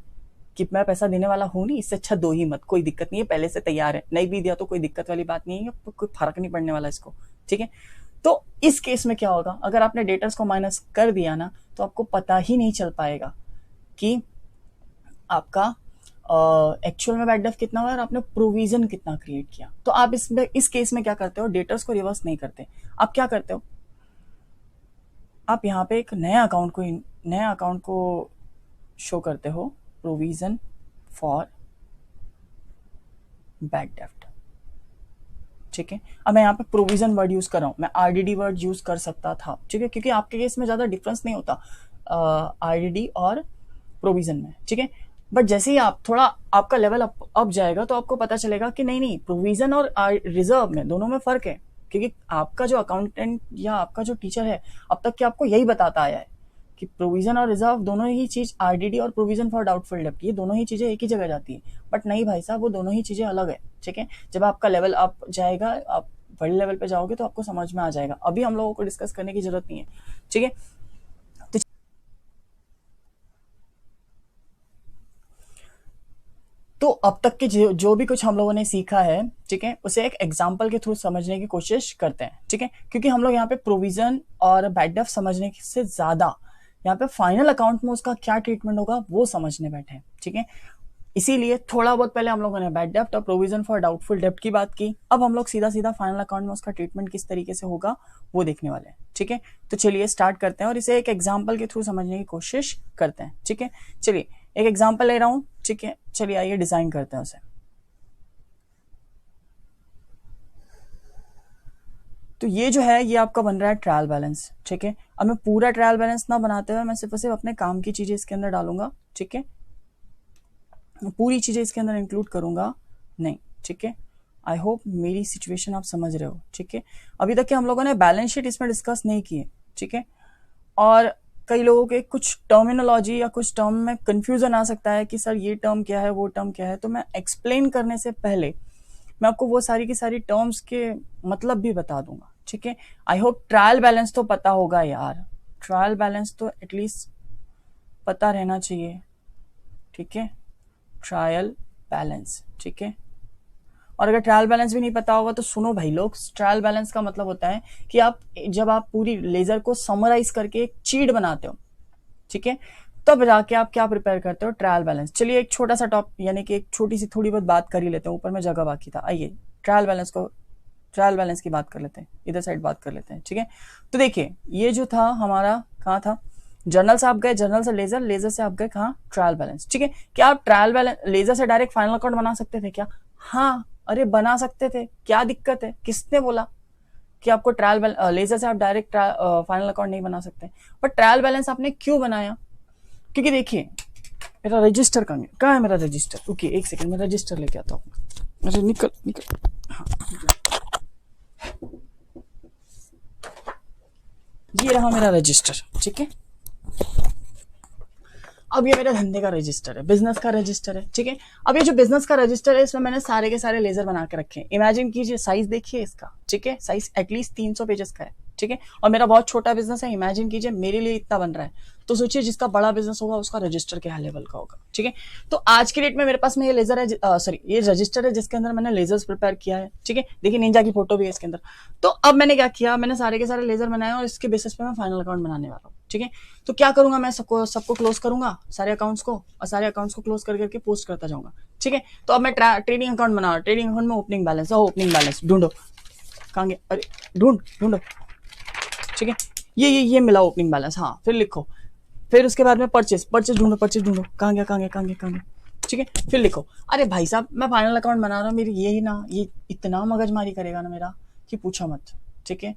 [SPEAKER 1] कि मैं पैसा देने वाला हूं नहीं, इससे अच्छा दो ही मत, कोई दिक्कत नहीं है, पहले से तैयार है, नहीं भी दिया तो कोई दिक्कत वाली बात नहीं है, कोई फर्क नहीं पड़ने वाला इसको, ठीक है। तो इस केस में क्या होगा, अगर आपने डेटर्स को माइनस कर दिया ना तो आपको पता ही नहीं चल पाएगा कि आपका एक्चुअल में बैड डेट कितना हुआ और आपने प्रोविजन कितना क्रिएट किया। तो आप इस केस में क्या करते हो, डेटर्स को रिवर्स नहीं करते, आप क्या करते हो, आप यहाँ पे एक नया अकाउंट को शो करते हो, प्रोविजन फॉर बैड डेट, ठीक है। अब मैं यहाँ पे प्रोविजन वर्ड यूज कर रहा हूँ, मैं आरडीडी वर्ड यूज कर सकता था, ठीक है, क्योंकि आपके केस में ज्यादा डिफरेंस नहीं होता आरडीडी और प्रोविजन में, ठीक है। बट जैसे ही आप थोड़ा आपका लेवल अप जाएगा तो आपको पता चलेगा कि नहीं, प्रोविजन और रिजर्व में दोनों में फर्क है, क्योंकि आपका जो अकाउंटेंट या आपका जो टीचर है अब तक के आपको यही बताता आया है कि प्रोविजन और रिजर्व दोनों ही चीज, आरडीडी और प्रोविजन फॉर डाउटफुल डेब्ट, ये दोनों ही चीजें एक ही जगह जाती है। बट नहीं भाई साहब, वो दोनों ही चीजें अलग है, ठीक है। जब आपका लेवल अप जाएगा, आप बड़े लेवल पे जाओगे तो आपको समझ में आ जाएगा, अभी हम लोगों को डिस्कस करने की जरूरत नहीं है, ठीक है। तो अब तक के जो भी कुछ हम लोगों ने सीखा है, ठीक है, उसे एक एग्जांपल के थ्रू समझने की कोशिश करते हैं, ठीक है, क्योंकि हम लोग यहाँ पे प्रोविजन और बैड डेट समझने से ज्यादा यहाँ पे फाइनल अकाउंट में उसका क्या ट्रीटमेंट होगा वो समझने बैठे हैं, ठीक है। इसीलिए थोड़ा बहुत पहले हम लोगों ने बैड डेट और प्रोविजन फॉर डाउटफुल डेब्ट की बात की, अब हम लोग सीधा सीधा फाइनल अकाउंट में उसका ट्रीटमेंट किस तरीके से होगा वो देखने वाले हैं, ठीक है। तो चलिए स्टार्ट करते हैं और इसे एक एग्जाम्पल के थ्रू समझने की कोशिश करते हैं, ठीक है। चलिए एक एग्जाम्पल ले रहा हूं, ठीक है, चलिए आइए डिजाइन करते हैं उसे। तो ये जो है ये आपका बन रहा है ट्रायल बैलेंस, ठीक है। अब मैं पूरा ट्रायल बैलेंस ना बनाते हुए मैं सिर्फ और सिर्फ अपने काम की चीजें इसके अंदर डालूंगा, ठीक है, पूरी चीजें इसके अंदर इंक्लूड करूंगा नहीं, ठीक है। आई होप मेरी सिचुएशन आप समझ रहे हो, ठीक है। अभी तक के हम लोगों ने बैलेंस शीट इसमें डिस्कस नहीं किए, ठीक है, और कई लोगों के कुछ टर्मिनोलॉजी या कुछ टर्म में कंफ्यूजन आ सकता है कि सर ये टर्म क्या है, वो टर्म क्या है, तो मैं एक्सप्लेन करने से पहले मैं आपको वो सारी की सारी टर्म्स के मतलब भी बता दूंगा, ठीक है। आई होप ट्रायल बैलेंस तो पता होगा यार, ट्रायल बैलेंस तो एटलीस्ट पता रहना चाहिए, ठीक है, ट्रायल बैलेंस, ठीक है। और अगर ट्रायल बैलेंस भी नहीं पता होगा तो सुनो भाई लोग, ट्रायल बैलेंस का मतलब होता है कि जब आप पूरी लेजर को समराइज करके एक चीट बनाते हो, ठीक है, तब जाके आप क्या प्रिपेयर करते हो, ट्रायल बैलेंस। चलिए एक छोटा सा टॉप यानी कि एक छोटी सी थोड़ी बहुत बात कर ही लेते हैं, ऊपर में जगह बाकी था, आइए ट्रायल बैलेंस की बात कर लेते हैं, इधर साइड बात कर लेते हैं, ठीक है। तो देखिए ये जो था हमारा कहाँ था, जर्नल से आप गए, जर्नल से लेजर, लेजर से आप गए कहाँ, ट्रायल बैलेंस, ठीक है। क्या आप ट्रायल बैलेंस लेजर से डायरेक्ट फाइनल अकाउंट बना सकते थे क्या? हाँ, अरे बना सकते थे, क्या दिक्कत है, किसने बोला कि आपको लेजर से आप डायरेक्ट फाइनल अकाउंट नहीं बना सकते? बट ट्रायल बैलेंस आपने क्यों बनाया? क्योंकि देखिए मेरा रजिस्टर कहाँ है मेरा रजिस्टर, ओके एक सेकंड मैं रजिस्टर लेके आता हूँ, अरे निकल हाँ, ये रहा मेरा रजिस्टर, ठीक है। अब ये मेरे धंधे का रजिस्टर है, बिजनेस का रजिस्टर है, ठीक है। अब ये जो बिजनेस का रजिस्टर है इसमें मैंने सारे के सारे लेजर बना के रखे हैं। इमेजिन कीजिए, साइज देखिए इसका, ठीक है, साइज एटलीस्ट 300 पेजेस का है, ठीक है। और मेरा बहुत छोटा बिजनेस है, इमेजिन कीजिए मेरे लिए इतना बन रहा है, तो सोचिए जिसका बड़ा बिजनेस होगा उसका रजिस्टर क्या लेवल का होगा, ठीक है। तो आज की डेट में मेरे पास में ये लेजर है, सॉरी ये रजिस्टर है जिसके अंदर मैंने लेजर्स प्रिपेयर किया है, ठीक है। देखिए निंजा की फोटो भी है इसके अंदर। तो अब मैंने क्या किया, मैंने सारे के सारे लेजर बनाए और इसके बेसिस पे मैं फाइनल अकाउंट बनाने वाला हूँ, ठीक है। तो क्या करूंगा, मैं सबको क्लोज करूंगा, सारे अकाउंट्स को, और सारे अकाउंट्स को क्लोज कर करके पोस्ट करता जाऊंगा, ठीक है। तो अब मैं ट्रेडिंग अकाउंट बना रहा हूँ, ट्रेडिंग अकाउंट में ओपनिंग बैलेंस ढूंढो, कहाँ गया, अरे ढूंढो, ठीक है। ये मिला ओपनिंग बैलेंस, हाँ, फिर लिखो, फिर उसके बाद में परचेज ढूंढो, कहाँ गया, ठीक है। फिर लिखो, अरे भाई साहब मैं फाइनल अकाउंट बना रहा हूँ, मेरी ये इतना मगजमारी करेगा ना मेरा कि पूछो मत, ठीक है।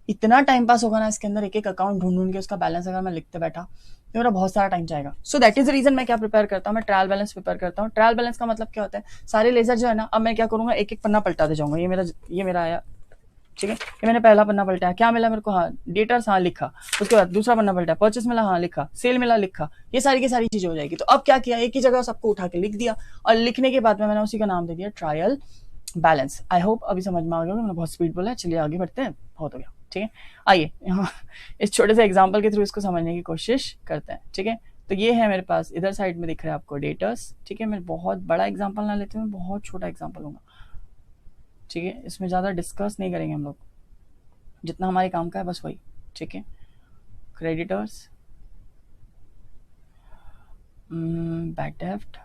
[SPEAKER 1] इतना टाइम पास होगा ना इसके अंदर, एक एक अकाउंट ढूंढ के उसका बैलेंस अगर मैं लिखते बैठा तो मेरा बहुत सारा टाइम जाएगा। So that is the reason मैं क्या प्रिपेयर करता हूँ, मैं ट्रायल बैलेंस प्रिपेयर करता हूँ। ट्रायल बैलेंस का मतलब क्या होता है, सारे लेजर जो है ना, अब मैं क्या करूंगा, एक एक पन्ना पलटाते जाऊंगा, ये मेरा आया, ठीक है, ये मैंने पहला पन्ना पलटा, क्या मिला मेरे को, हाँ डेटर्स, हाँ लिखा, उसके बाद दूसरा पन्ना पलटा, परचेस मिला, हाँ लिखा, सेल मिला, लिखा, ये सारी की सारी चीजें हो जाएगी। तो अब क्या किया, एक ही जगह सबको उठा के लिख दिया, और लिखने के बाद में मैंने उसी का नाम दे दिया ट्रायल बैलेंस। आई होप अभी समझ में आ गया, मैंने बहुत स्पीड बोला है। चलिए आगे बढ़ते हैं, बहुत हो गया, ठीक है। आइए इस छोटे से एग्जाम्पल के थ्रू इसको समझने की कोशिश करते हैं, ठीक है। तो ये है मेरे पास, इधर साइड में दिख रहा है आपको डेटर्स, ठीक है। मैं बहुत बड़ा एग्जाम्पल ना लेते हुए बहुत छोटा एग्जाम्पल लूंगा, ठीक है। इसमें ज़्यादा डिस्कस नहीं करेंगे हम लोग, जितना हमारे काम का है बस वही, ठीक है। क्रेडिटर्स, बैड डेफ्ट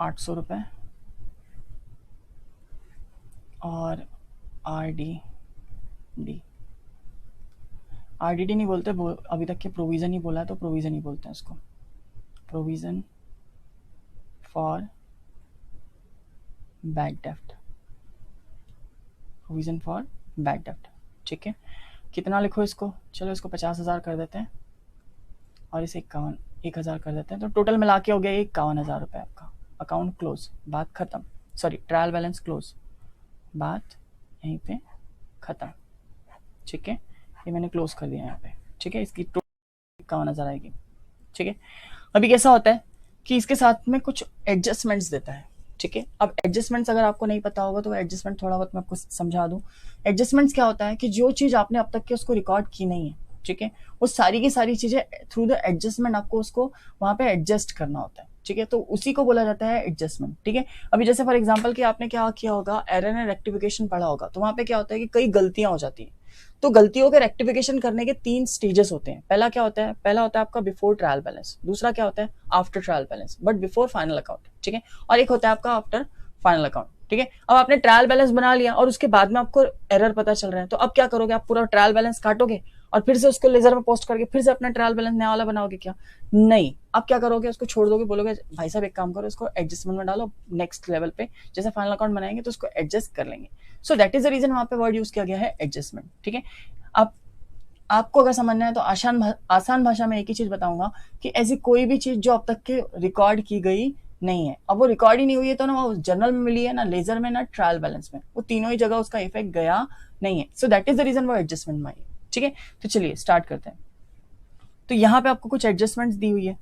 [SPEAKER 1] 800 रुपये, और RDD नहीं बोलते, अभी तक के प्रोविज़न ही बोला है तो प्रोविज़न ही बोलते हैं इसको, provision for bad डेफ्ट, provision for bad डेफ्ट, ठीक है। कितना लिखो इसको, चलो इसको 50,000 कर देते हैं, और इसे 1,000 कर देते हैं, तो टोटल मिला के हो गया 51,000 रुपये आपका। अकाउंट क्लोज, बात खत्म, सॉरी ट्रायल बैलेंस क्लोज, बात यहीं पे खत्म, ठीक है। ये मैंने क्लोज कर दिया यहाँ पे, ठीक है। इसकी टोटल 51,000 आएगी, ठीक है। अभी कैसा होता है कि इसके साथ में कुछ एडजस्टमेंट्स देता है, ठीक है। अब एडजस्टमेंट्स अगर आपको नहीं पता होगा तो एडजस्टमेंट थोड़ा बहुत मैं आपको समझा दूं। एडजस्टमेंट्स क्या होता है कि जो चीज आपने अब तक के उसको रिकॉर्ड की नहीं है, ठीक है, वो सारी की सारी चीजें थ्रू द एडजस्टमेंट आपको उसको वहां पे एडजस्ट करना होता है, ठीक है। तो उसी को बोला जाता है एडजस्टमेंट, ठीक है। अभी जैसे फॉर एग्जांपल कि आपने क्या किया होगा, एरर एंड रेक्टिफिकेशन पढ़ा होगा, तो वहां पे क्या होता है कि कई गलतियां हो जाती हैं, तो गलतियों के रेक्टिफिकेशन करने के 3 स्टेजेस होते हैं। पहला क्या होता है, पहला होता है आपका बिफोर ट्रायल बैलेंस, दूसरा क्या होता है after trial balance but before final account, ठीक है, और एक होता है आपका आफ्टर फाइनल अकाउंट, ठीक है। अब आपने ट्रायल बैलेंस बना लिया और उसके बाद में आपको एरर पता चल रहा है, तो अब क्या करोगे, आप पूरा ट्रायल बैलेंस काटोगे और फिर से उसको लेजर में पोस्ट करके फिर से अपना ट्रायल बैलेंस नया वाला बनाओगे क्या, नहीं। अब क्या करोगे, उसको छोड़ दोगे, बोलोगे भाई साहब एक काम करो, इसको एडजस्टमेंट में डालो, नेक्स्ट लेवल पे जैसे फाइनल अकाउंट बनाएंगे तो उसको एडजस्ट कर लेंगे। So that is the reason वहां पे वर्ड यूज किया गया है एडजस्टमेंट, ठीक है। अब आपको अगर समझना है तो आसान भाषा में एक ही चीज बताऊंगा कि ऐसी कोई भी चीज जो अब तक के रिकॉर्ड की गई नहीं है, अब वो रिकॉर्ड ही नहीं हुई है तो ना वो जर्नल में मिली है, ना लेजर में, ना ट्रायल बैलेंस में, वो तीनों ही जगह उसका इफेक्ट गया नहीं है। So that is the reason वो एडजस्टमेंट में आई, ठीक है। तो चलिए स्टार्ट करते हैं। तो यहाँ पे आपको कुछ एडजस्टमेंट्स दी हुई है,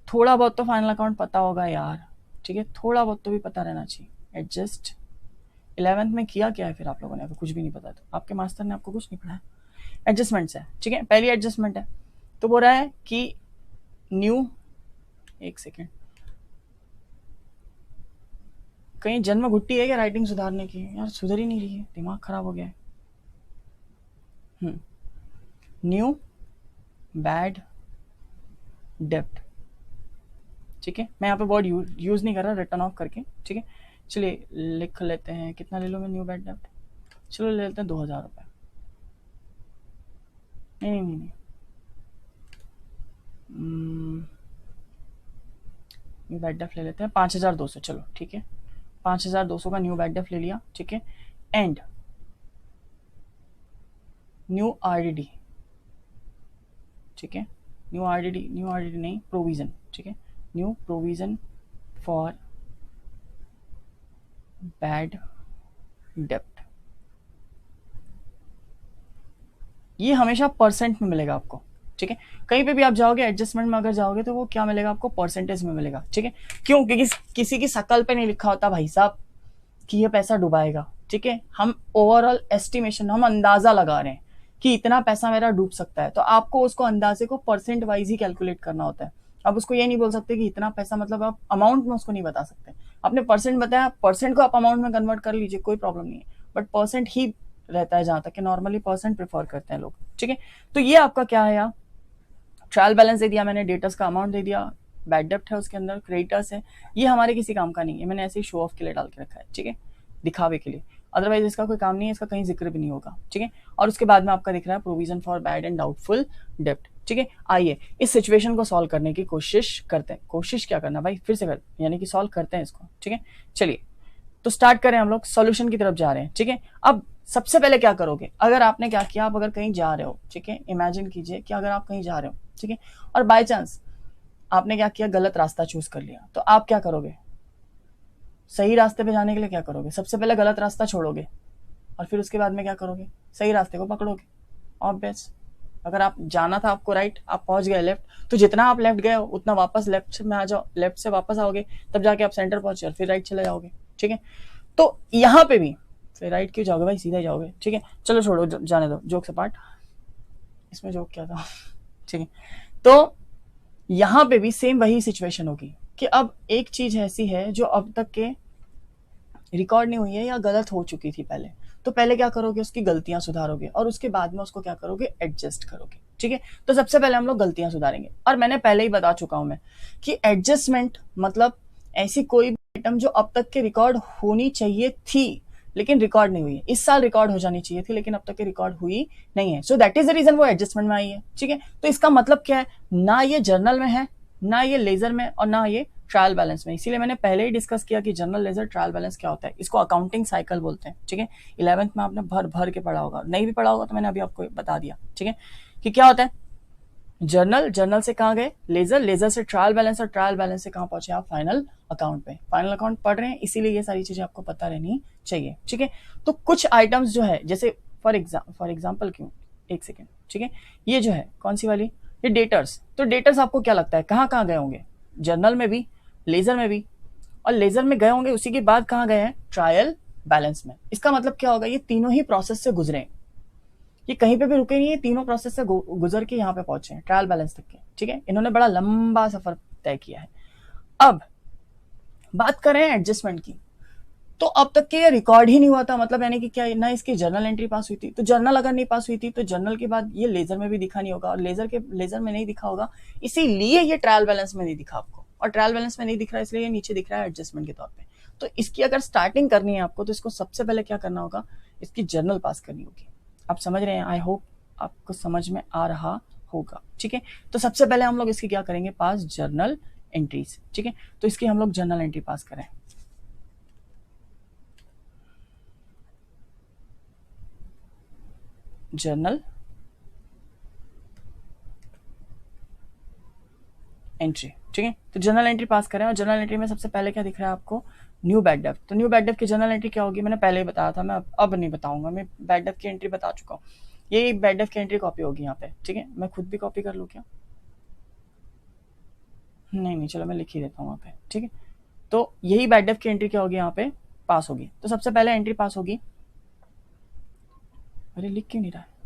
[SPEAKER 1] थोड़ा बहुत तो फाइनल अकाउंट पता होगा यार, ठीक है, थोड़ा बहुत तो भी पता रहना चाहिए। एडजस्ट 11th में किया क्या है फिर आप लोगों ने, अगर कुछ भी नहीं पता तो आपके मास्टर ने आपको कुछ नहीं पढ़ाया। एडजस्टमेंट्स है, ठीक है। पहली एडजस्टमेंट है तो बोल रहा है कि न्यू, एक सेकेंड, कहीं जन्म घुट्टी है क्या राइटिंग सुधारने की, यार सुधर ही नहीं रही है, दिमाग खराब हो गया है। न्यू बैड डेप्ट, ठीक है। मैं यहाँ पे वर्ड यूज नहीं कर रहा, रिटर्न ऑफ करके, ठीक है। चलिए लिख लेते हैं, कितना ले लो मैं न्यू बैड डेप्ट, चलो ले लेते हैं 2,000 रुपये, नहीं न्यू बैड डेप्ट ले लेते हैं 5,200, चलो ठीक है, 5,200 का न्यू बैड डेप्ट ले लिया, ठीक है। एंड न्यू आरडीडी, ठीक है, न्यू आरडीडी नहीं, प्रोविजन, ठीक है, न्यू प्रोविजन फॉर बैड डेप्ट। ये हमेशा परसेंट में मिलेगा आपको, ठीक है। कहीं पे भी आप जाओगे एडजस्टमेंट में अगर जाओगे तो वो क्या मिलेगा आपको, परसेंटेज में मिलेगा, ठीक है। क्यों, क्योंकि किसी की शकल पे नहीं लिखा होता भाई साहब कि ये पैसा डुबाएगा, ठीक है। हम ओवरऑल एस्टिमेशन, हम अंदाजा लगा रहे हैं कि इतना पैसा मेरा डूब सकता है, तो आपको उसको अंदाजे को परसेंट वाइज ही कैलकुलेट करना होता है। अब उसको ये नहीं बोल सकते कि इतना पैसा, मतलब आप अमाउंट में उसको नहीं बता सकते। आपने परसेंट बताया, परसेंट को आप अमाउंट में कन्वर्ट कर लीजिए, कोई प्रॉब्लम नहीं है, बट परसेंट ही रहता है जहां तक कि नॉर्मली परसेंट प्रेफर करते हैं लोग, ठीक है। तो ये आपका क्या है, यहाँ ट्रायल बैलेंस दे दिया मैंने, डेटर्स का अमाउंट दे दिया, बैड डेप्ट है उसके अंदर, क्रेडिटर्स है, ये हमारे किसी काम का नहीं है, मैंने ऐसे ही शो ऑफ के लिए डाल के रखा है, ठीक है, दिखावे के लिए, अदरवाइज इसका कोई काम नहीं है, इसका कहीं जिक्र भी नहीं होगा, ठीक है। और उसके बाद में आपका दिख रहा है provision for bad and doubtful डेप्ट, ठीक है। आइए इस सिचुएशन को सॉल्व करने की कोशिश करते हैं। कोशिश क्या करना भाई, फिर से कर, यानी कि सॉल्व करते हैं इसको, ठीक है। चलिए तो स्टार्ट करें, हम लोग सॉल्यूशन की तरफ जा रहे हैं, ठीक है। अब सबसे पहले क्या करोगे, अगर आपने क्या किया, आप अगर कहीं जा रहे हो, ठीक है, इमेजिन कीजिए कि अगर आप कहीं जा रहे हो, ठीक है, और बाय चांस आपने क्या किया, गलत रास्ता चूज कर लिया, तो आप क्या करोगे, सही रास्ते पे जाने के लिए क्या करोगे? सबसे पहले गलत रास्ता छोड़ोगे और फिर उसके बाद में क्या करोगे? सही रास्ते को पकड़ोगे। ऑब्वियस, अगर आप जाना था आपको राइट, आप पहुंच गए लेफ्ट, तो जितना आप लेफ्ट गए हो उतना वापस लेफ्ट में आ जाओ, लेफ्ट से वापस आओगे, तब जाके आप सेंटर पहुंचे और फिर राइट चले जाओगे। ठीक है, तो यहाँ पे भी फिर राइट क्यों जाओगे भाई, सीधा जाओगे। ठीक है, चलो छोड़ो, जाने दो, जोक से पार्ट, इसमें जोक क्या था। ठीक है, तो यहां पे भी सेम वही सिचुएशन होगी कि अब एक चीज ऐसी है जो अब तक के रिकॉर्ड नहीं हुई है या गलत हो चुकी थी पहले, तो पहले क्या करोगे? उसकी गलतियां सुधारोगे और उसके बाद में उसको क्या करोगे? एडजस्ट करोगे। ठीक है, तो सबसे पहले हम लोग गलतियां सुधारेंगे। और मैंने पहले ही बता चुका हूं मैं कि एडजस्टमेंट मतलब ऐसी कोई भी आइटम जो अब तक के रिकॉर्ड होनी चाहिए थी लेकिन रिकॉर्ड नहीं हुई है। इस साल रिकॉर्ड हो जानी चाहिए थी लेकिन अब तक के रिकॉर्ड हुई नहीं है, so that is the reason वो एडजस्टमेंट में आई है। ठीक है, तो इसका मतलब क्या है? ना ये जर्नल में है, ना ये लेजर में, और ना ये ट्रायल बैलेंस में। इसीलिए मैंने पहले ही डिस्कस किया कि जर्नल, लेजर, ट्रायल बैलेंस क्या होता है। इसको अकाउंटिंग साइकिल बोलते हैं। ठीक है, 11th में आपने भर भर के पढ़ा होगा, नहीं भी पढ़ा होगा तो मैंने अभी आपको बता दिया। ठीक है, कि क्या होता है जर्नल, जर्नल से कहाँ गए? लेजर, लेजर से ट्रायल बैलेंस, और ट्रायल बैलेंस से कहाँ पहुंचे आप? फाइनल अकाउंट पे। फाइनल अकाउंट पढ़ रहे हैं इसीलिए ये सारी चीजें आपको पता रहनी चाहिए। ठीक है, तो कुछ आइटम्स जो है, जैसे फॉर एग्जाम्पल क्यों, एक सेकेंड। ठीक है, ये जो है कौन सी वाली, ये डेटर्स। तो डेटर्स आपको क्या लगता है कहाँ कहाँ गए होंगे? जर्नल में भी, लेजर में भी, और लेजर में गए होंगे उसी के बाद कहाँ गए हैं? ट्रायल बैलेंस में। इसका मतलब क्या होगा? ये तीनों ही प्रोसेस से गुजरे, ये कहीं पे भी रुके नहीं, ये तीनों प्रोसेस से गुजर के यहाँ पे पहुंचे हैं ट्रायल बैलेंस तक के। ठीक है, इन्होंने बड़ा लंबा सफर तय किया है। अब बात करें एडजस्टमेंट की, तो अब तक के ये रिकॉर्ड ही नहीं हुआ था, मतलब यानी कि क्या, ना इसकी जर्नल एंट्री पास हुई थी। तो जर्नल अगर नहीं पास हुई थी तो जर्नल के बाद ये लेजर में भी दिखा नहीं होगा, और लेजर में नहीं दिखा होगा, इसीलिए ये ट्रायल बैलेंस में नहीं दिखा आपको, और ट्रायल बैलेंस में नहीं दिख रहा है इसलिए ये नीचे दिख रहा है एडजस्टमेंट के तौर पे। तो इसकी अगर स्टार्टिंग करनी है आपको, तो इसको सबसे पहले क्या करना होगा? इसकी जर्नल पास करनी होगी। आप समझ रहे हैं? आई होप आपको समझ में आ रहा होगा। ठीक है, तो सबसे पहले हम लोग इसकी क्या करेंगे? पास जर्नल एंट्रीज। ठीक है, तो इसकी हम लोग जर्नल एंट्री पास करें। Journal entry. ठीक है, तो जर्नल एंट्री पास करें, और जर्नल एंट्री में सबसे पहले क्या दिख रहा है आपको? New bad depth. तो न्यू बैड डेप्थ की जर्नल एंट्री क्या होगी? मैंने पहले ही बताया था, मैं अब नहीं बताऊंगा, मैं बैड डेप्थ की एंट्री बता चुका हूँ। ये बैड डेप्थ की एंट्री कॉपी होगी यहाँ पे। ठीक है, मैं खुद भी कॉपी कर लूँ क्या? नहीं, चलो मैं लिख ही देता हूँ वहाँ पे। ठीक है, तो यही बैड डेप्थ की एंट्री क्या होगी? यहाँ पे पास होगी। तो सबसे पहले एंट्री पास होगी, अरे लिख क्यों नहीं रहा है?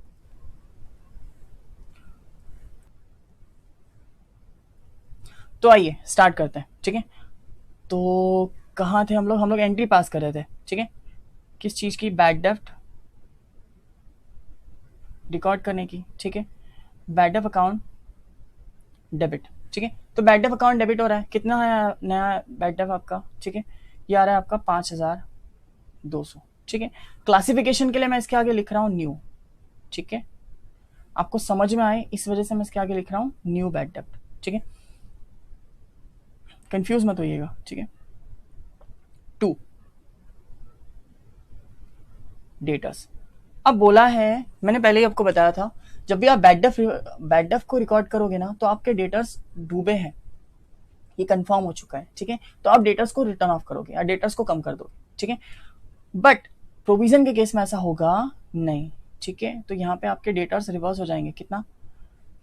[SPEAKER 1] तो आइए स्टार्ट करते हैं। ठीक है, तो कहाँ थे हम लोग? हम लोग एंट्री पास कर रहे थे। ठीक है, किस चीज की? बैड डेप्थ रिकॉर्ड करने की। ठीक है, बैड डेप्थ अकाउंट डेबिट। ठीक है, तो बैड डेप्थ अकाउंट डेबिट हो रहा है, कितना है नया बैड डेप्थ आपका? ठीक है, ये आ रहा है आपका 5200। ठीक है, क्लासिफिकेशन के लिए मैं इसके आगे लिख रहा हूँ न्यू। ठीक है, आपको समझ में आए इस वजह से मैं इसके आगे लिख रहा हूँ न्यू बैड डेप्थ। ठीक है, कंफ्यूज मत होइएगा। ठीक है, 2 डेटर्स। अब बोला है, मैंने पहले ही आपको बताया था, जब भी आप बैड डेप्थ को रिकॉर्ड करोगे ना, तो आपके डेटर्स डूबे हैं, ये कंफर्म हो चुका है। ठीक है, तो आप डेटर्स को रिटर्न ऑफ करोगे या डेटर्स को कम कर दोगे। ठीक है, बट प्रोविजन के केस में ऐसा होगा नहीं। ठीक है, तो यहाँ पे आपके डेटर्स रिवर्स हो जाएंगे, कितना?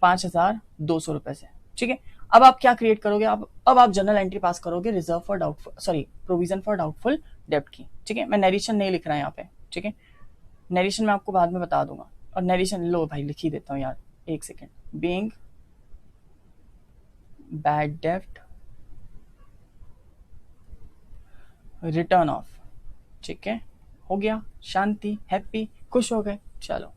[SPEAKER 1] 5200 रुपए से। ठीक है, अब आप क्या क्रिएट करोगे? अब आप जनरल एंट्री पास करोगे reserve for doubtful, sorry, provision for doubtful डेब्ट की। ठीक है, मैं नरेशन नहीं लिख रहा यहाँ पे। ठीक है, नरेशन मैं आपको बाद में बता दूंगा, और नरेशन लो भाई लिख ही देता हूँ यार, एक सेकेंड। बीइंग बैड डेब्ट रिटर्न ऑफ। ठीक है, हो गया, शांति, हैप्पी, खुश हो गए। चलो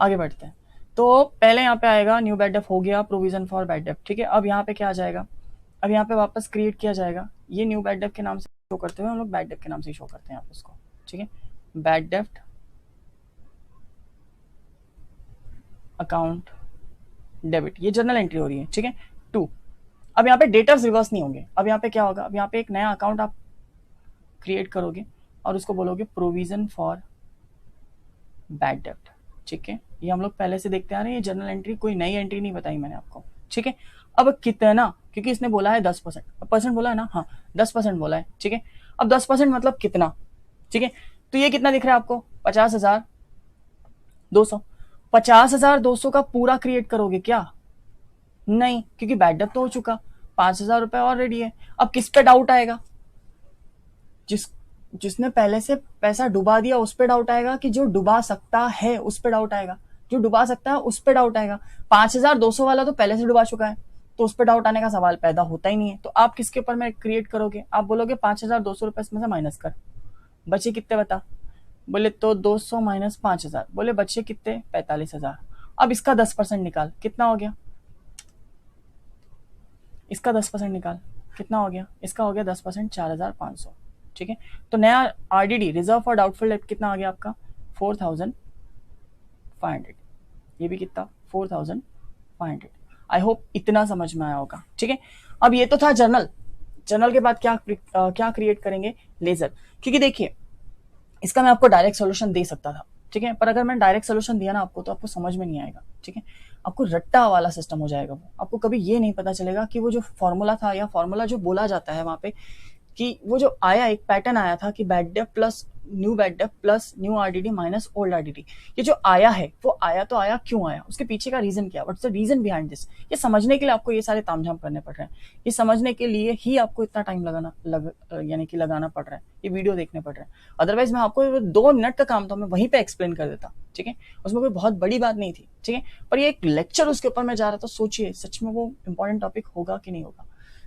[SPEAKER 1] आगे बढ़ते हैं। तो पहले यहाँ पे आएगा न्यू बैड डेप्थ, हो गया प्रोविजन फॉर बैड डेप्थ। ठीक है, अब यहाँ पे क्या आ जाएगा? अब यहाँ पे वापस क्रिएट किया जाएगा, ये न्यू बैड डेप्थ के नाम से शो करते हुए हम लोग बैड डेप्थ के नाम से शो करते हैं यहाँ पे इसको। ठीक है, बैड डेप्थ अकाउंट डेबिट, ये जर्नल एंट्री हो रही है। ठीक है, 2। अब यहाँ पे डेटर्स रिवर्स नहीं होंगे, अब यहाँ पे क्या होगा? अब यहाँ पे एक नया अकाउंट आप क्रिएट करोगे और उसको बोलोगे प्रोविजन फॉर बैड डेप्ट। ठीक है, ये हम लोग पहले से देखते आ रहे हैं, ये जर्नल एंट्री, कोई नई एंट्री नहीं बताई मैंने आपको। ठीक है, अब कितना, क्योंकि इसने बोला है 10%, परसेंट बोला है ना, हाँ 10% बोला है। ठीक है, अब 10% मतलब कितना, ठीक है। तो ये कितना दिख रहा है आपको, 50,200। 50,200 का पूरा क्रिएट करोगे क्या, नहीं, क्योंकि बैड डेब्ट तो हो चुका, 5,000 रुपए ऑलरेडी है। अब किस पे डाउट आएगा, जिसने पहले से पैसा डुबा दिया उस पे डाउट आएगा, कि जो डुबा सकता है उस पे डाउट आएगा, जो डुबा सकता है उस पे डाउट आएगा। 5,200 वाला तो पहले से डुबा चुका है, तो उस पे डाउट आने का सवाल पैदा होता ही नहीं है। तो आप किसके ऊपर में क्रिएट करोगे, आप बोलोगे 5,200 रुपए इसमें से माइनस कर, बचे कितने बता, बोले तो 200 माइनस 5,000, बोले बचे कितने, 45,000। अब इसका 10% निकाल, कितना हो गया, इसका 10% निकाल, कितना हो गया, इसका हो गया 10%, 4,500, ठीक है। तो नया RDD, reserve for doubtful debt, कितना आ गया आपका, 4,500। ये भी कितना, 4,500। आई होप इतना समझ में आया होगा, ठीक है। अब ये तो था जर्नल, जर्नल के बाद क्या क्रिएट करेंगे, लेजर। क्योंकि देखिए इसका मैं आपको डायरेक्ट सोल्यूशन दे सकता था, ठीक है, पर अगर मैंने डायरेक्ट सोल्यूशन दिया ना आपको, तो आपको समझ में नहीं आएगा, ठीक है। आपको रट्टा वाला सिस्टम हो जाएगा वो, आपको कभी ये नहीं पता चलेगा कि वो जो फॉर्मूला था, या फॉर्मूला जो बोला जाता है वहां पे, कि वो जो आया, एक पैटर्न आया था कि बैड डेब्ट plus new RDD minus old RDD, ये जो आया है वो आया तो आया, क्यों आया, उसके पीछे का रीजन क्या, what's the reason behind this. ये समझने के लिए आपको ये सारे तामझाम करने पड़ रहे हैं, ये समझने के लिए ही आपको इतना टाइम यानी कि लगाना पड़ रहा है, ये वीडियो देखने पड़ रहे हैं। अदरवाइज मैं आपको 2 मिनट का काम था, मैं वहीं पे एक्सप्लेन कर देता, ठीक है, उसमें कोई बहुत बड़ी बात नहीं थी, ठीक है। पर ये एक लेक्चर उसके ऊपर मैं जा रहा था, सोचिए सच में वो इंपॉर्टेंट टॉपिक होगा कि नहीं होगा,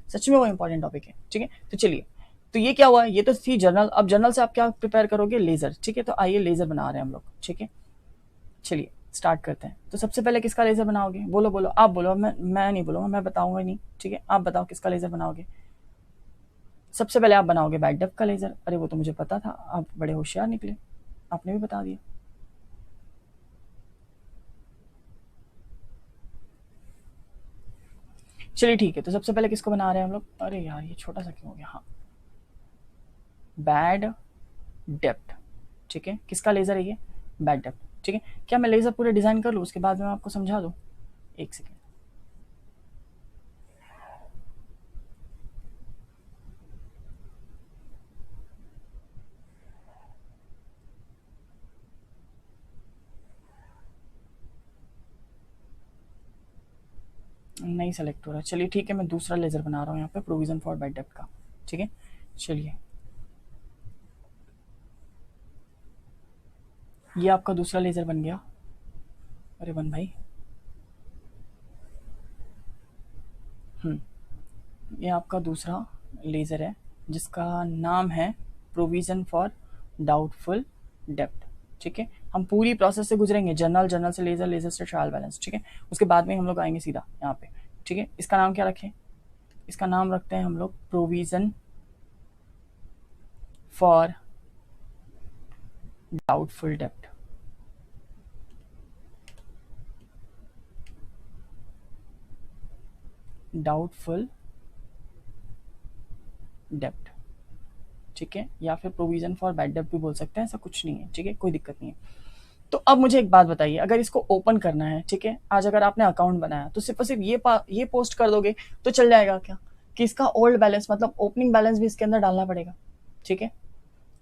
[SPEAKER 1] सच में वो इंपॉर्टेंट टॉपिक है, ठीक है। तो चलिए, तो ये क्या हुआ, ये तो थी जर्नल। अब जर्नल से आप क्या प्रिपेयर करोगे, लेजर, ठीक है। तो आइए लेजर बना रहे हैं हम लोग, ठीक है। चलिए स्टार्ट करते हैं। तो सबसे पहले किसका लेजर बनाओगे, बोलो बोलो, आप बोलो, मैं नहीं बोलूंगा, मैं बताऊंगा नहीं, ठीक है। आप बताओ किसका लेजर बनाओगे। सबसे पहले आप बनाओगे बैड डेब्ट का लेजर। अरे वो तो मुझे पता था, आप बड़े होशियार निकले, आपने भी बता दिया। चलिए ठीक है, तो सबसे पहले किसको बना रहे हैं हम लोग, अरे यार ये छोटा सा क्यों हो गया, हाँ, बैड डेप्थ, ठीक है। किसका लेजर है ये, बैड डेप्थ, ठीक है। क्या मैं लेजर पूरे डिजाइन कर लूँ, उसके बाद में आपको समझा दूँ, एक सेकेंड। नहीं सेलेक्ट हो रहा, चलिए ठीक है, मैं दूसरा लेजर बना रहा हूँ यहाँ पे, प्रोविजन फॉर बैड डेप्थ का, ठीक है। चलिए ये आपका दूसरा लेजर बन गया। अरे बन भाई, ये आपका दूसरा लेजर है, जिसका नाम है प्रोविजन फॉर डाउटफुल डेप्थ, ठीक है। हम पूरी प्रोसेस से गुजरेंगे, जर्नल, जर्नल से लेजर, लेजर से ट्रायल बैलेंस, ठीक है। उसके बाद में हम लोग आएंगे सीधा यहाँ पे, ठीक है। इसका नाम क्या रखें, इसका नाम रखते हैं हम लोग provision for doubtful depth, doubtful depth, ठीक है, या फिर प्रोविजन फॉर बैड डेप्थ भी बोल सकते हैं, ऐसा कुछ नहीं है, ठीक है, कोई दिक्कत नहीं है। तो अब मुझे एक बात बताइए, अगर इसको ओपन करना है, ठीक है, आज अगर आपने अकाउंट बनाया तो सिर्फ और सिर्फ ये पोस्ट कर दोगे तो चल जाएगा क्या, कि इसका ओल्ड बैलेंस मतलब ओपनिंग बैलेंस भी इसके अंदर डालना पड़ेगा, ठीक है।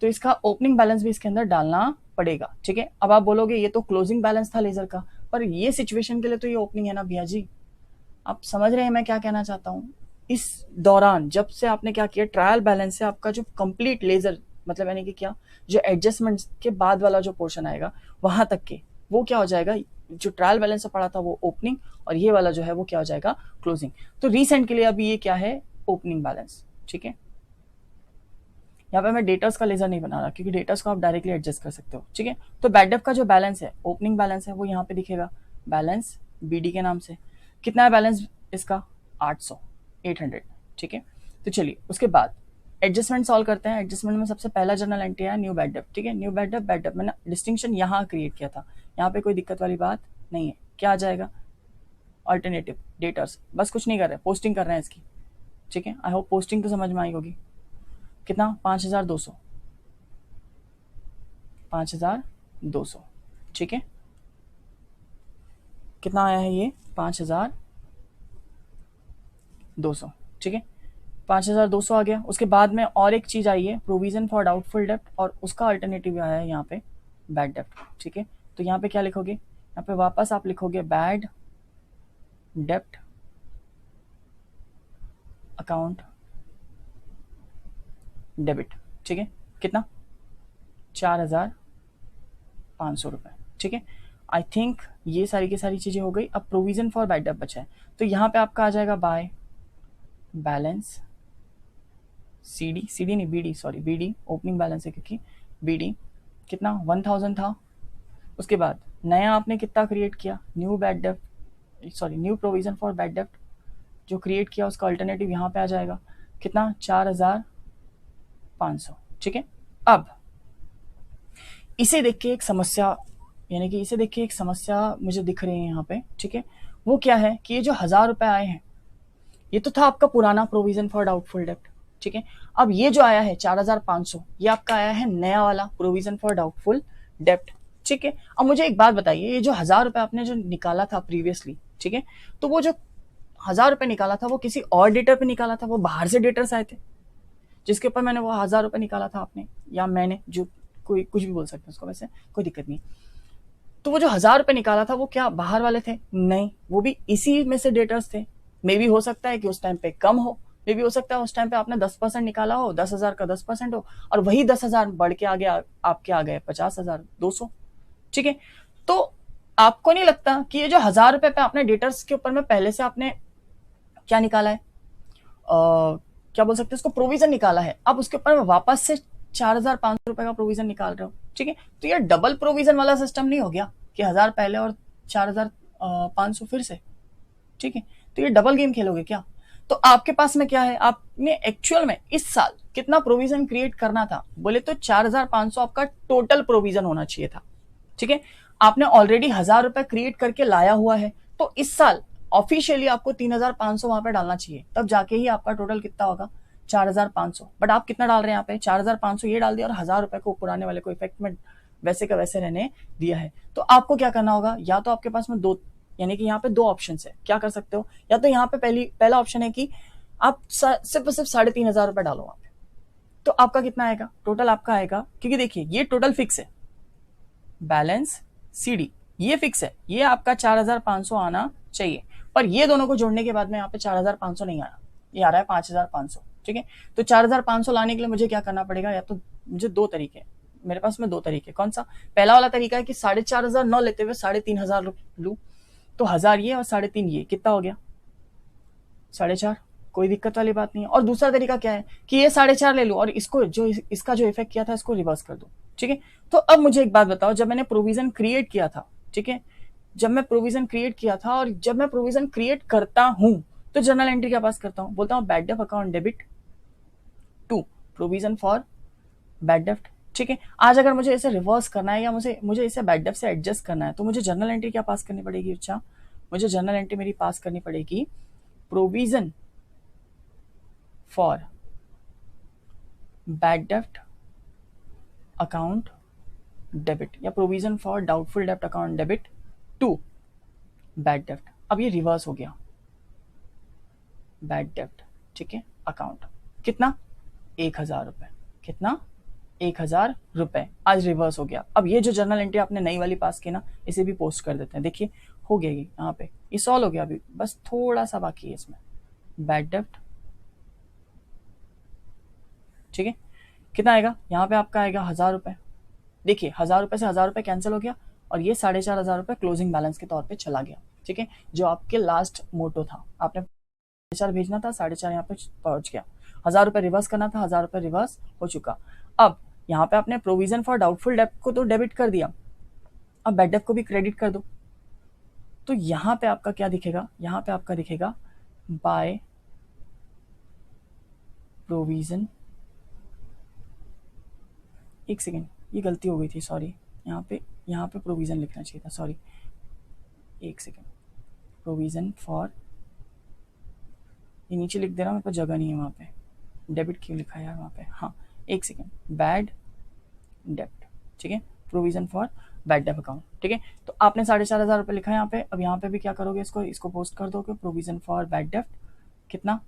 [SPEAKER 1] तो इसका ओपनिंग बैलेंस भी इसके अंदर डालना पड़ेगा, ठीक है। अब आप बोलोगे ये तो क्लोजिंग बैलेंस था लेजर का, पर ये सिचुएशन के लिए तो ये ओपनिंग है ना भैया जी, आप समझ रहे हैं मैं क्या कहना चाहता हूँ। इस दौरान जब से आपने क्या किया, ट्रायल बैलेंस से आपका जो कंप्लीट लेजर मतलब यानी कि क्या, जो एडजस्टमेंट के बाद वाला जो पोर्शन आएगा वहां तक के, वो क्या हो जाएगा, जो ट्रायल बैलेंस से पड़ा था वो ओपनिंग, और ये वाला जो है वो क्या हो जाएगा, क्लोजिंग। तो रिसेंट के लिए अभी ये क्या है, ओपनिंग बैलेंस, ठीक है। यहाँ पे मैं डेटर्स का लेजर नहीं बना रहा, क्योंकि डेटर्स को आप डायरेक्टली एडजस्ट कर सकते हो, ठीक है। तो बैड डेप्थ का जो बैलेंस है, ओपनिंग बैलेंस है, वो यहाँ पे दिखेगा, बैलेंस बीडी के नाम से। कितना है बैलेंस इसका, 800, ठीक है। तो चलिए उसके बाद एडजस्टमेंट सॉल्व करते हैं। एडजस्टमेंट में सबसे पहला जर्नल एंट्री है न्यू बैड डेप्थ, ठीक है। New bad depth, bad depth मैंने डिस्टिंक्शन यहाँ क्रिएट किया था, यहाँ पे कोई दिक्कत वाली बात नहीं है। क्या आ जाएगा, अल्टरनेटिव डेटर्स, बस कुछ नहीं कर रहे, पोस्टिंग कर रहे हैं इसकी, ठीक है। आई होप पोस्टिंग तो समझ में आई होगी। कितना, 5,200, 5,200, ठीक है। कितना आया है ये, 5,200, ठीक है। 5200 आ गया। उसके बाद में और एक चीज आई है प्रोविजन फॉर डाउटफुल डेप्ट, और उसका अल्टरनेटिव आया है यहाँ पे बैड डेप्ट। ठीक है, तो यहाँ पे क्या लिखोगे, यहाँ पे वापस आप लिखोगे बैड डेप्ट अकाउंट डेबिट। ठीक है, कितना, 4500 रुपए। ठीक है, आई थिंक ये सारी की सारी चीजें हो गई। अब प्रोविजन फॉर बैड डेप्ट बचा है, तो यहाँ पे आपका आ जाएगा बाय बैलेंस सीडी, सीडी नहीं BD, sorry BD, opening balance है क्योंकि बीडी कितना 1000 था। उसके बाद नया आपने कितना क्रिएट किया, new bad dept, sorry new provision for bad डेप्ट जो क्रिएट किया उसका अल्टरनेटिव यहाँ पे आ जाएगा कितना, 4500। ठीक है, अब इसे देख के एक समस्या, यानी कि इसे देख के एक समस्या मुझे दिख रही है यहाँ पे। ठीक है, वो क्या है कि ये जो 1000 रुपए आए हैं ये तो था आपका पुराना प्रोविजन फॉर डाउटफुल डेप्ट। ठीक है, अब ये जो आया है 4500 ये आपका आया है नया वाला प्रोविजन फॉर डाउटफुल डेप्ट। ठीक है, अब मुझे एक बात बताइए, ये जो 1000 रुपए आपने जो निकाला था प्रीवियसली, ठीक है, तो वो जो 1000 रुपए निकाला था वो किसी और डेटर पे निकाला था, वो बाहर से डेटर्स आए थे जिसके ऊपर मैंने वो 1000 रुपए निकाला था आपने, या मैंने, जो कोई कुछ भी बोल सकते हैं उसको, वैसे कोई दिक्कत नहीं। तो वो जो 1000 रुपए निकाला था वो क्या बाहर वाले थे? नहीं, वो भी इसी में से डेटर्स थे। मे भी हो सकता है कि उस टाइम पे कम हो, मे भी हो सकता है उस टाइम पे आपने 10% निकाला हो, 10,000 का 10% हो, और वही 10,000 बढ़ के आ गया, आपके आ गए 50,200। ठीक है, तो आपको नहीं लगता कि ये जो 1000 रुपए पे आपने डेटर्स के ऊपर में पहले से आपने क्या निकाला है, क्या बोल सकते हैं उसको, प्रोविजन निकाला है, अब उसके ऊपर में वापस से 4500 रुपए का प्रोविजन निकाल रहे हो। ठीक है, तो ये डबल प्रोविजन वाला सिस्टम नहीं हो गया कि 1000 पहले और 4500 फिर से? ठीक है, तो ये डबल गेम खेलोगे क्या? तो आपके पास में क्या है, आपने एक्चुअल में इस साल कितना प्रोविजन क्रिएट करना था, बोले तो 4500 आपका टोटल प्रोविजन होना चाहिए था। ठीक है, आपने ऑलरेडी 1000 रुपए क्रिएट करके लाया हुआ है, तो इस साल ऑफिशियली आपको 3500 वहां पे डालना चाहिए, तब जाके ही आपका टोटल कितना होगा, 4500। बट आप कितना डाल रहे हैं यहाँ पे, 4500 ये डाल दिया और 1000 रुपए को पुराने वाले को इफेक्ट में वैसे का वैसे रहने दिया है। तो आपको क्या करना होगा, या तो आपके पास में दो, यानी कि यहाँ पे दो ऑप्शन है, क्या कर सकते हो, या तो यहाँ पे पहला ऑप्शन है कि आप सिर्फ 3500 रुपए डालो वहां पे, तो आपका कितना आएगा टोटल, आपका आएगा, क्योंकि देखिए ये टोटल फिक्स है, बैलेंस सीडी ये फिक्स है, ये आपका 4500 आना चाहिए, पर ये दोनों को जोड़ने के बाद में यहाँ पे 4500 नहीं आया, ये आ रहा है 5500। ठीक है, तो 4500 लाने के लिए मुझे क्या करना पड़ेगा, या तो मुझे दो तरीके, मेरे पास में दो तरीके, कौन सा, पहला वाला तरीका है कि 4500 न लेते हुए 3500 लू, तो 1000 ये और 3.5 ये, कितना हो गया 4.5, कोई दिक्कत वाली बात नहीं है। और दूसरा तरीका क्या है कि ये 4.5 ले लो और इसको जो इसका जो इफेक्ट किया था इसको रिवर्स कर दो। ठीक है, तो अब मुझे एक बात बताओ, जब मैंने प्रोविजन क्रिएट किया था, ठीक है, जब मैं प्रोविजन क्रिएट किया था और जब मैं प्रोविजन क्रिएट करता हूं तो जर्नल एंट्री क्या पास करता हूं, बोलता हूं बैड डेप्ट account debit to provision for bad डेप्ट। ठीक है, आज अगर मुझे इसे रिवर्स करना है या मुझे इसे बैड डेप्ट से एडजस्ट करना है तो मुझे जर्नल एंट्री क्या पास करनी पड़ेगी, अच्छा मुझे जर्नल एंट्री मेरी पास करनी पड़ेगी प्रोविजन फॉर बैड डेप्ट अकाउंट डेबिट या provision for doubtful dept account debit to bad डेप्ट। अब ये रिवर्स हो गया, बैड डेप्ट, ठीक है, अकाउंट कितना 1000 रुपए, कितना 1000 रुपए आज रिवर्स हो गया। अब ये जो जर्नल एंट्री आपने नई वाली पास की ना, इसे भी पोस्ट कर देते हैं, देखिए हो गया ये, यहाँ पे ये सॉल्व हो गया, अभी बस थोड़ा सा बाकी है इसमें, बैड डेप्ट, ठीक है, कितना आएगा यहाँ पे आपका आएगा 1000 रुपए। देखिए 1000 रुपए से 1000 रुपए कैंसिल हो गया और ये 4500 रुपए क्लोजिंग बैलेंस के तौर पे चला गया। ठीक है, जो आपके लास्ट मोटो था, आपने 4.5 भेजना था, 4.5 यहाँ पे पहुंच गया, 1000 रुपए रिवर्स करना था, 1000 रुपए रिवर्स हो चुका। अब यहाँ पे आपने प्रोविजन फॉर डाउटफुल डेप्ट को तो डेबिट कर दिया, अब बैड डेप्ट को भी क्रेडिट कर दो, तो यहाँ पे आपका क्या दिखेगा, यहाँ पे आपका दिखेगा बाय प्रोविजन, एक सेकेंड ये गलती हो गई थी, सॉरी, यहाँ पे प्रोविजन लिखना चाहिए था, सॉरी, एक सेकेंड, प्रोविजन फॉर, ये नीचे लिख दे रहा हूँ, मेरे पास जगह नहीं है वहाँ पे, डेबिट क्यों लिखा है यार वहाँ पे, हाँ एक सेकेंड, बैड डेप्ट, ठीक है, प्रोविजन फॉर बैड डेप्ट अकाउंट। ठीक है, तो आपने 4500 रुपये लिखा है यहाँ पे, अब यहाँ पे भी क्या करोगे, इसको पोस्ट कर दोगे, प्रोविजन फॉर बैड डेप्ट कितना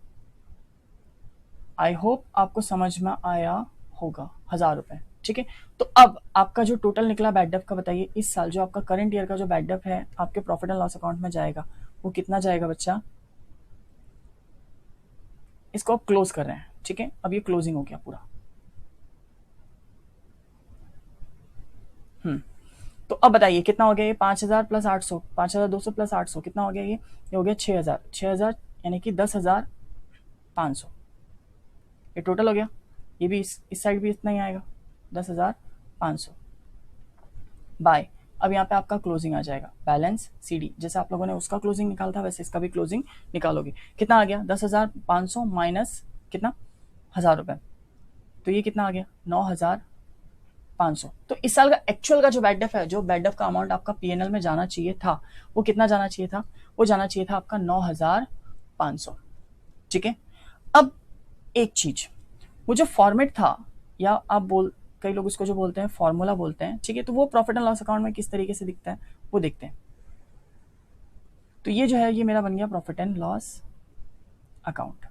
[SPEAKER 1] आई होप आपको समझ में आया होगा। 1000 रुपए, ठीक है। तो अब आपका जो टोटल निकला बैड डेब्ट का, बताइए इस साल जो आपका करंट ईयर का जो बैड डेब्ट है आपके प्रॉफिट एंड लॉस अकाउंट में जाएगा, वो कितना जाएगा बच्चा? इसको आप क्लोज कर रहे हैं, ठीक है। अब ये क्लोजिंग हो गया पूरा। तो अब बताइए कितना हो गया ये? 5000 प्लस 800, 5200 प्लस 800 कितना हो गया ये हो गया 6000। 6000 यानी कि 10,500, ये टोटल हो गया। ये भी इस साइड भी इतना ही आएगा, 10,500 बाय। अब यहाँ पे आपका क्लोजिंग आ जाएगा, बैलेंस CD। जैसे आप लोगों ने उसका क्लोजिंग निकाला था वैसे इसका भी क्लोजिंग निकालोगे। कितना आ गया? 10,500 माइनस कितना? 1000 रुपए। तो ये कितना आ गया? 9,500। तो इस साल का एक्चुअल का जो बैड डेब्ट है, जो बैड डेब्ट का अमाउंट आपका PNL में जाना चाहिए था, वो कितना जाना चाहिए था? वो जाना चाहिए था आपका 9,500, ठीक है। अब एक चीज, वो जो फॉर्मेट था, या आप कई लोग इसको जो बोलते हैं फॉर्मूला बोलते हैं, ठीक है। तो वो प्रॉफिट एंड लॉस अकाउंट में किस तरीके से दिखता है वो देखते हैं। तो ये जो है ये मेरा बन गया प्रॉफिट एंड लॉस अकाउंट,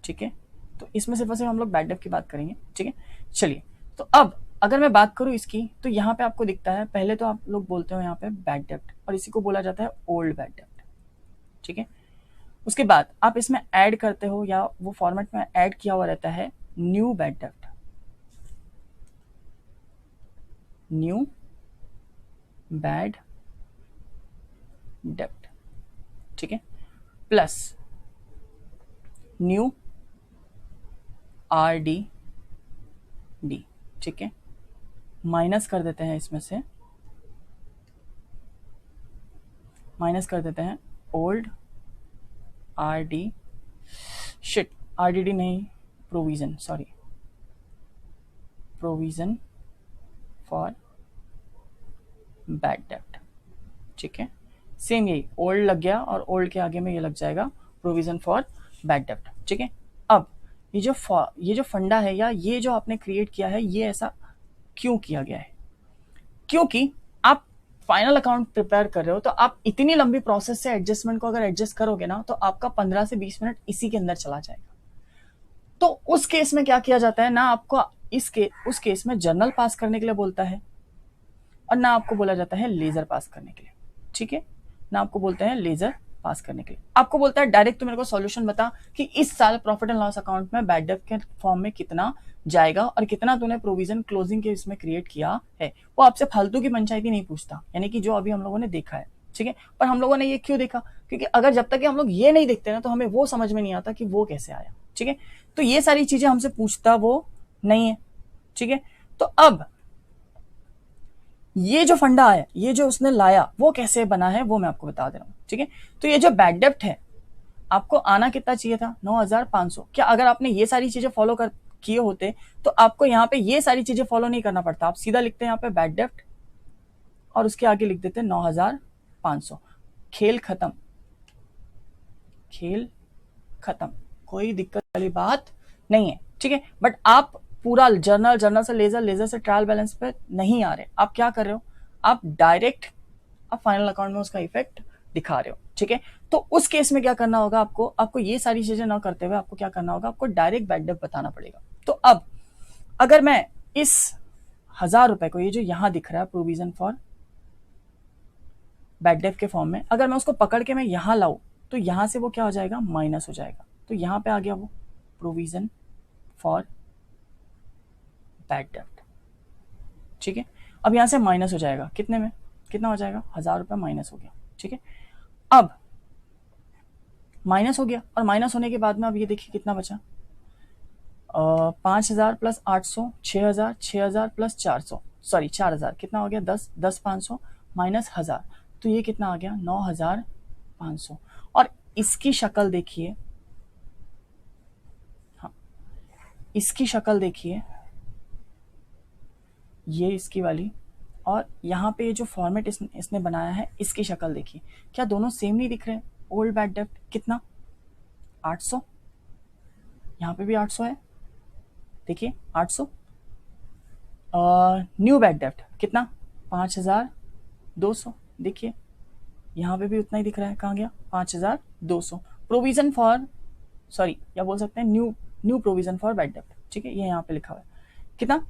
[SPEAKER 1] ठीक है। तो इसमें सिर्फ हम लोग बैड डेब्ट की बात करेंगे, ठीक है। चलिए, तो अब अगर मैं बात करूं इसकी, तो यहाँ पे आपको दिखता है, पहले तो आप लोग बोलते हो यहाँ पे बैड डेब्ट, और इसी को बोला जाता है ओल्ड बैड डेब्ट, ठीक है। उसके बाद आप इसमें ऐड करते हो, या वो फॉर्मेट में ऐड किया हुआ रहता है न्यू बैड डेब्ट, न्यू बैड डेब्ट, ठीक है, प्लस न्यू RDD, ठीक है। माइनस कर देते हैं इसमें से, माइनस कर देते हैं ओल्ड RDD नहीं, provision, sorry, provision for bad डेब्ट, ठीक है। सेम यही ओल्ड लग गया, और ओल्ड के आगे में ये लग जाएगा प्रोविजन फॉर बैड डेब्ट, ठीक है। अब ये जो फंडा है, या ये जो आपने क्रिएट किया है, ये ऐसा क्यों किया गया है? क्योंकि आप फाइनल अकाउंट प्रिपेयर कर रहे हो, तो आप इतनी लंबी प्रोसेस से एडजस्टमेंट को अगर एडजस्ट करोगे ना, तो आपका 15 से 20 मिनट इसी के अंदर चला जाएगा। तो उस केस में क्या किया जाता है ना, आपको उस केस में जर्नल पास करने के लिए बोलता है, और ना आपको बोला जाता है लेजर पास करने के लिए, ठीक है। ना आपको बोलते हैं लेजर पास करने के लिए, आपको बोलता है डायरेक्ट तू मेरे को सॉल्यूशन बता कि इस साल प्रॉफिट एंड लॉस अकाउंट में बैड डेब्ट के फॉर्म में कितना जाएगा, और कितना तूने प्रोविजन क्लोजिंग के इसमें क्रिएट किया है। वो आपसे फालतू की पंचायती नहीं पूछता, यानी कि जो अभी हम लोगों ने देखा है, ठीक है। पर हम लोगों ने ये क्यों देखा? क्योंकि अगर जब तक हम लोग ये नहीं देखते ना, तो हमें वो समझ में नहीं आता कि वो कैसे आया, ठीक है। तो ये सारी चीजें हमसे पूछता वो नहीं है, ठीक है। तो अब ये जो फंडा है, ये जो उसने लाया, वो कैसे बना है वो मैं आपको बता दे रहा हूं, ठीक है। तो ये जो बैड डेब्ट है, आपको आना कितना चाहिए था? 9,500। क्या अगर आपने ये सारी चीजें फॉलो किए होते, तो आपको यहाँ पे ये सारी चीजें फॉलो नहीं करना पड़ता। आप सीधा लिखते हैं यहाँ पे बैड डेब्ट, और उसके आगे लिख देते 9,500। खेल खत्म, खेल खत्म, कोई दिक्कत वाली बात नहीं है, ठीक है। बट आप पूरा जर्नल से लेजर से ट्रायल बैलेंस पे नहीं आ रहे। आप क्या कर रहे हो? आप डायरेक्ट आप फाइनल अकाउंट में उसका इफेक्ट दिखा रहे हो, ठीक है। तो उस केस में क्या करना होगा आपको ये सारी चीजें ना करते हुए आपको क्या करना होगा? आपको डायरेक्ट बैड डेब्ट बताना पड़ेगा। तो अब अगर मैं इस 1000 रुपए को, ये जो यहां दिख रहा है प्रोविजन फॉर बैड डेब्ट के फॉर्म में, अगर मैं उसको पकड़ के मैं यहां लाऊं, तो यहां से वो क्या हो जाएगा? माइनस हो जाएगा। तो यहां पे आ गया वो प्रोविजन फॉर बैड डेब्ट, ठीक है। अब यहां से माइनस हो जाएगा, कितने में? कितना हो जाएगा? 1000 रुपए माइनस हो गया, ठीक है। अब माइनस हो गया, और माइनस होने के बाद में अब ये देखिए कितना बचा? 5,000 प्लस 800, 6,000, 6,000 प्लस 400, सॉरी 4,000, कितना हो गया? 10,500 माइनस 1000, तो ये कितना आ गया? 9,500। और इसकी शक्ल देखिए, हाँ इसकी शक्ल देखिए, ये इसकी वाली, और यहाँ पे ये जो फॉर्मेट इसने बनाया है, इसकी शक्ल देखिए, क्या दोनों सेम नहीं दिख रहे हैं? ओल्ड बैड डेब्ट कितना? 800, यहाँ पे भी 800 है, देखिए 800। न्यू बैड डेब्ट कितना? 5,200, देखिए यहाँ पे भी उतना ही दिख रहा है, कहाँ गया? 5,200। प्रोविजन फॉर, सॉरी या बोल सकते हैं new new provision for bad डेब्ट, ठीक है, ये यहाँ पे लिखा हुआ है कितना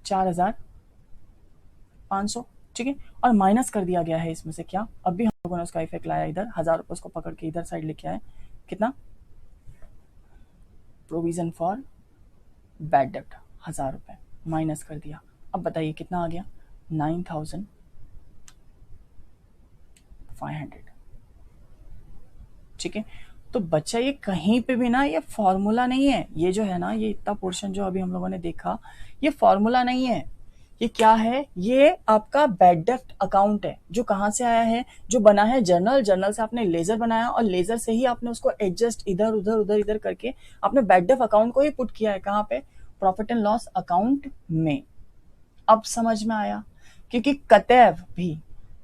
[SPEAKER 1] 4,500, ठीक है, और माइनस कर दिया गया है इसमें से क्या, अब भी हम लोगों ने उसका इफेक्ट लाया, इधर 1,000 रुपये उसको पकड़ के इधर साइड लिखा है कितना प्रोविजन फॉर बैड डेब्ट 1,000 रुपये माइनस कर दिया। अब बताइए कितना आ गया 9,500, ठीक है। तो बच्चा ये कहीं पे भी ना ये फॉर्मूला नहीं है, ये जो है ना ये इतना पोर्शन जो अभी हम लोगों ने देखा ये फॉर्मूला नहीं है, ये क्या है, ये आपका बैड डेब्ट अकाउंट है जो कहां से आया है, जो बना है जर्नल, जर्नल से आपने लेजर बनाया और लेजर से ही आपने उसको एडजस्ट इधर उधर उधर इधर करके आपने बैड डेब्ट अकाउंट को ही पुट किया है कहां पे, प्रॉफिट एंड लॉस अकाउंट में। अब समझ में आया, क्योंकि कतैव भी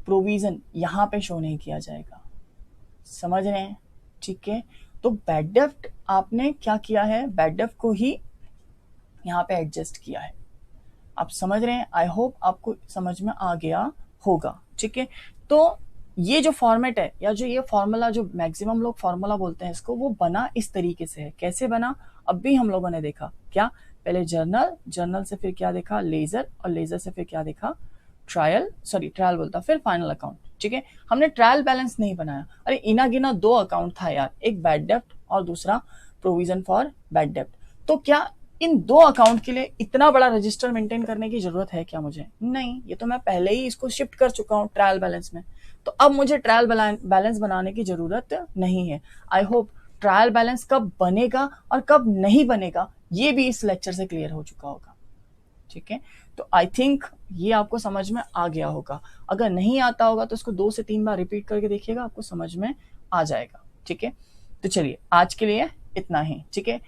[SPEAKER 1] प्रोविजन यहां पे शो नहीं किया जाएगा, समझ रहे हैं, ठीक है। तो बैड डेब्ट आपने क्या किया है, बैड डेब्ट को ही यहां पे एडजस्ट किया है, आप समझ रहे हैं, आई होप आपको समझ में आ गया होगा, ठीक है। तो ये जो फॉर्मेट है या जो ये फॉर्मूला जो मैक्सिमम लोग फॉर्मूला बोलते हैं इसको, वो बना इस तरीके से है, कैसे बना अब भी हम लोगों ने देखा, क्या पहले जर्नल, जर्नल से फिर क्या देखा लेजर, और लेजर से फिर क्या देखा ट्रायल बोलता फिर फाइनल अकाउंट, ठीक है। हमने ट्रायल बैलेंस नहीं बनाया, अरे इना गिना 2 अकाउंट था यार, एक बैड डेब्ट और दूसरा प्रोविजन फॉर बैड डेब्ट, तो क्या इन 2 अकाउंट के लिए इतना बड़ा रजिस्टर मेंटेन करने की जरूरत है क्या मुझे, नहीं, ये तो मैं पहले ही इसको शिफ्ट कर चुका हूँ ट्रायल बैलेंस में, तो अब मुझे ट्रायल बैलेंस बनाने की जरूरत नहीं है। आई होप ट्रायल बैलेंस कब बनेगा और कब नहीं बनेगा ये भी इस लेक्चर से क्लियर हो चुका होगा, ठीक है। तो आई थिंक ये आपको समझ में आ गया होगा, अगर नहीं आता होगा तो इसको 2 से 3 बार रिपीट करके देखिएगा, आपको समझ में आ जाएगा, ठीक है। तो चलिए आज के लिए इतना ही, ठीक है।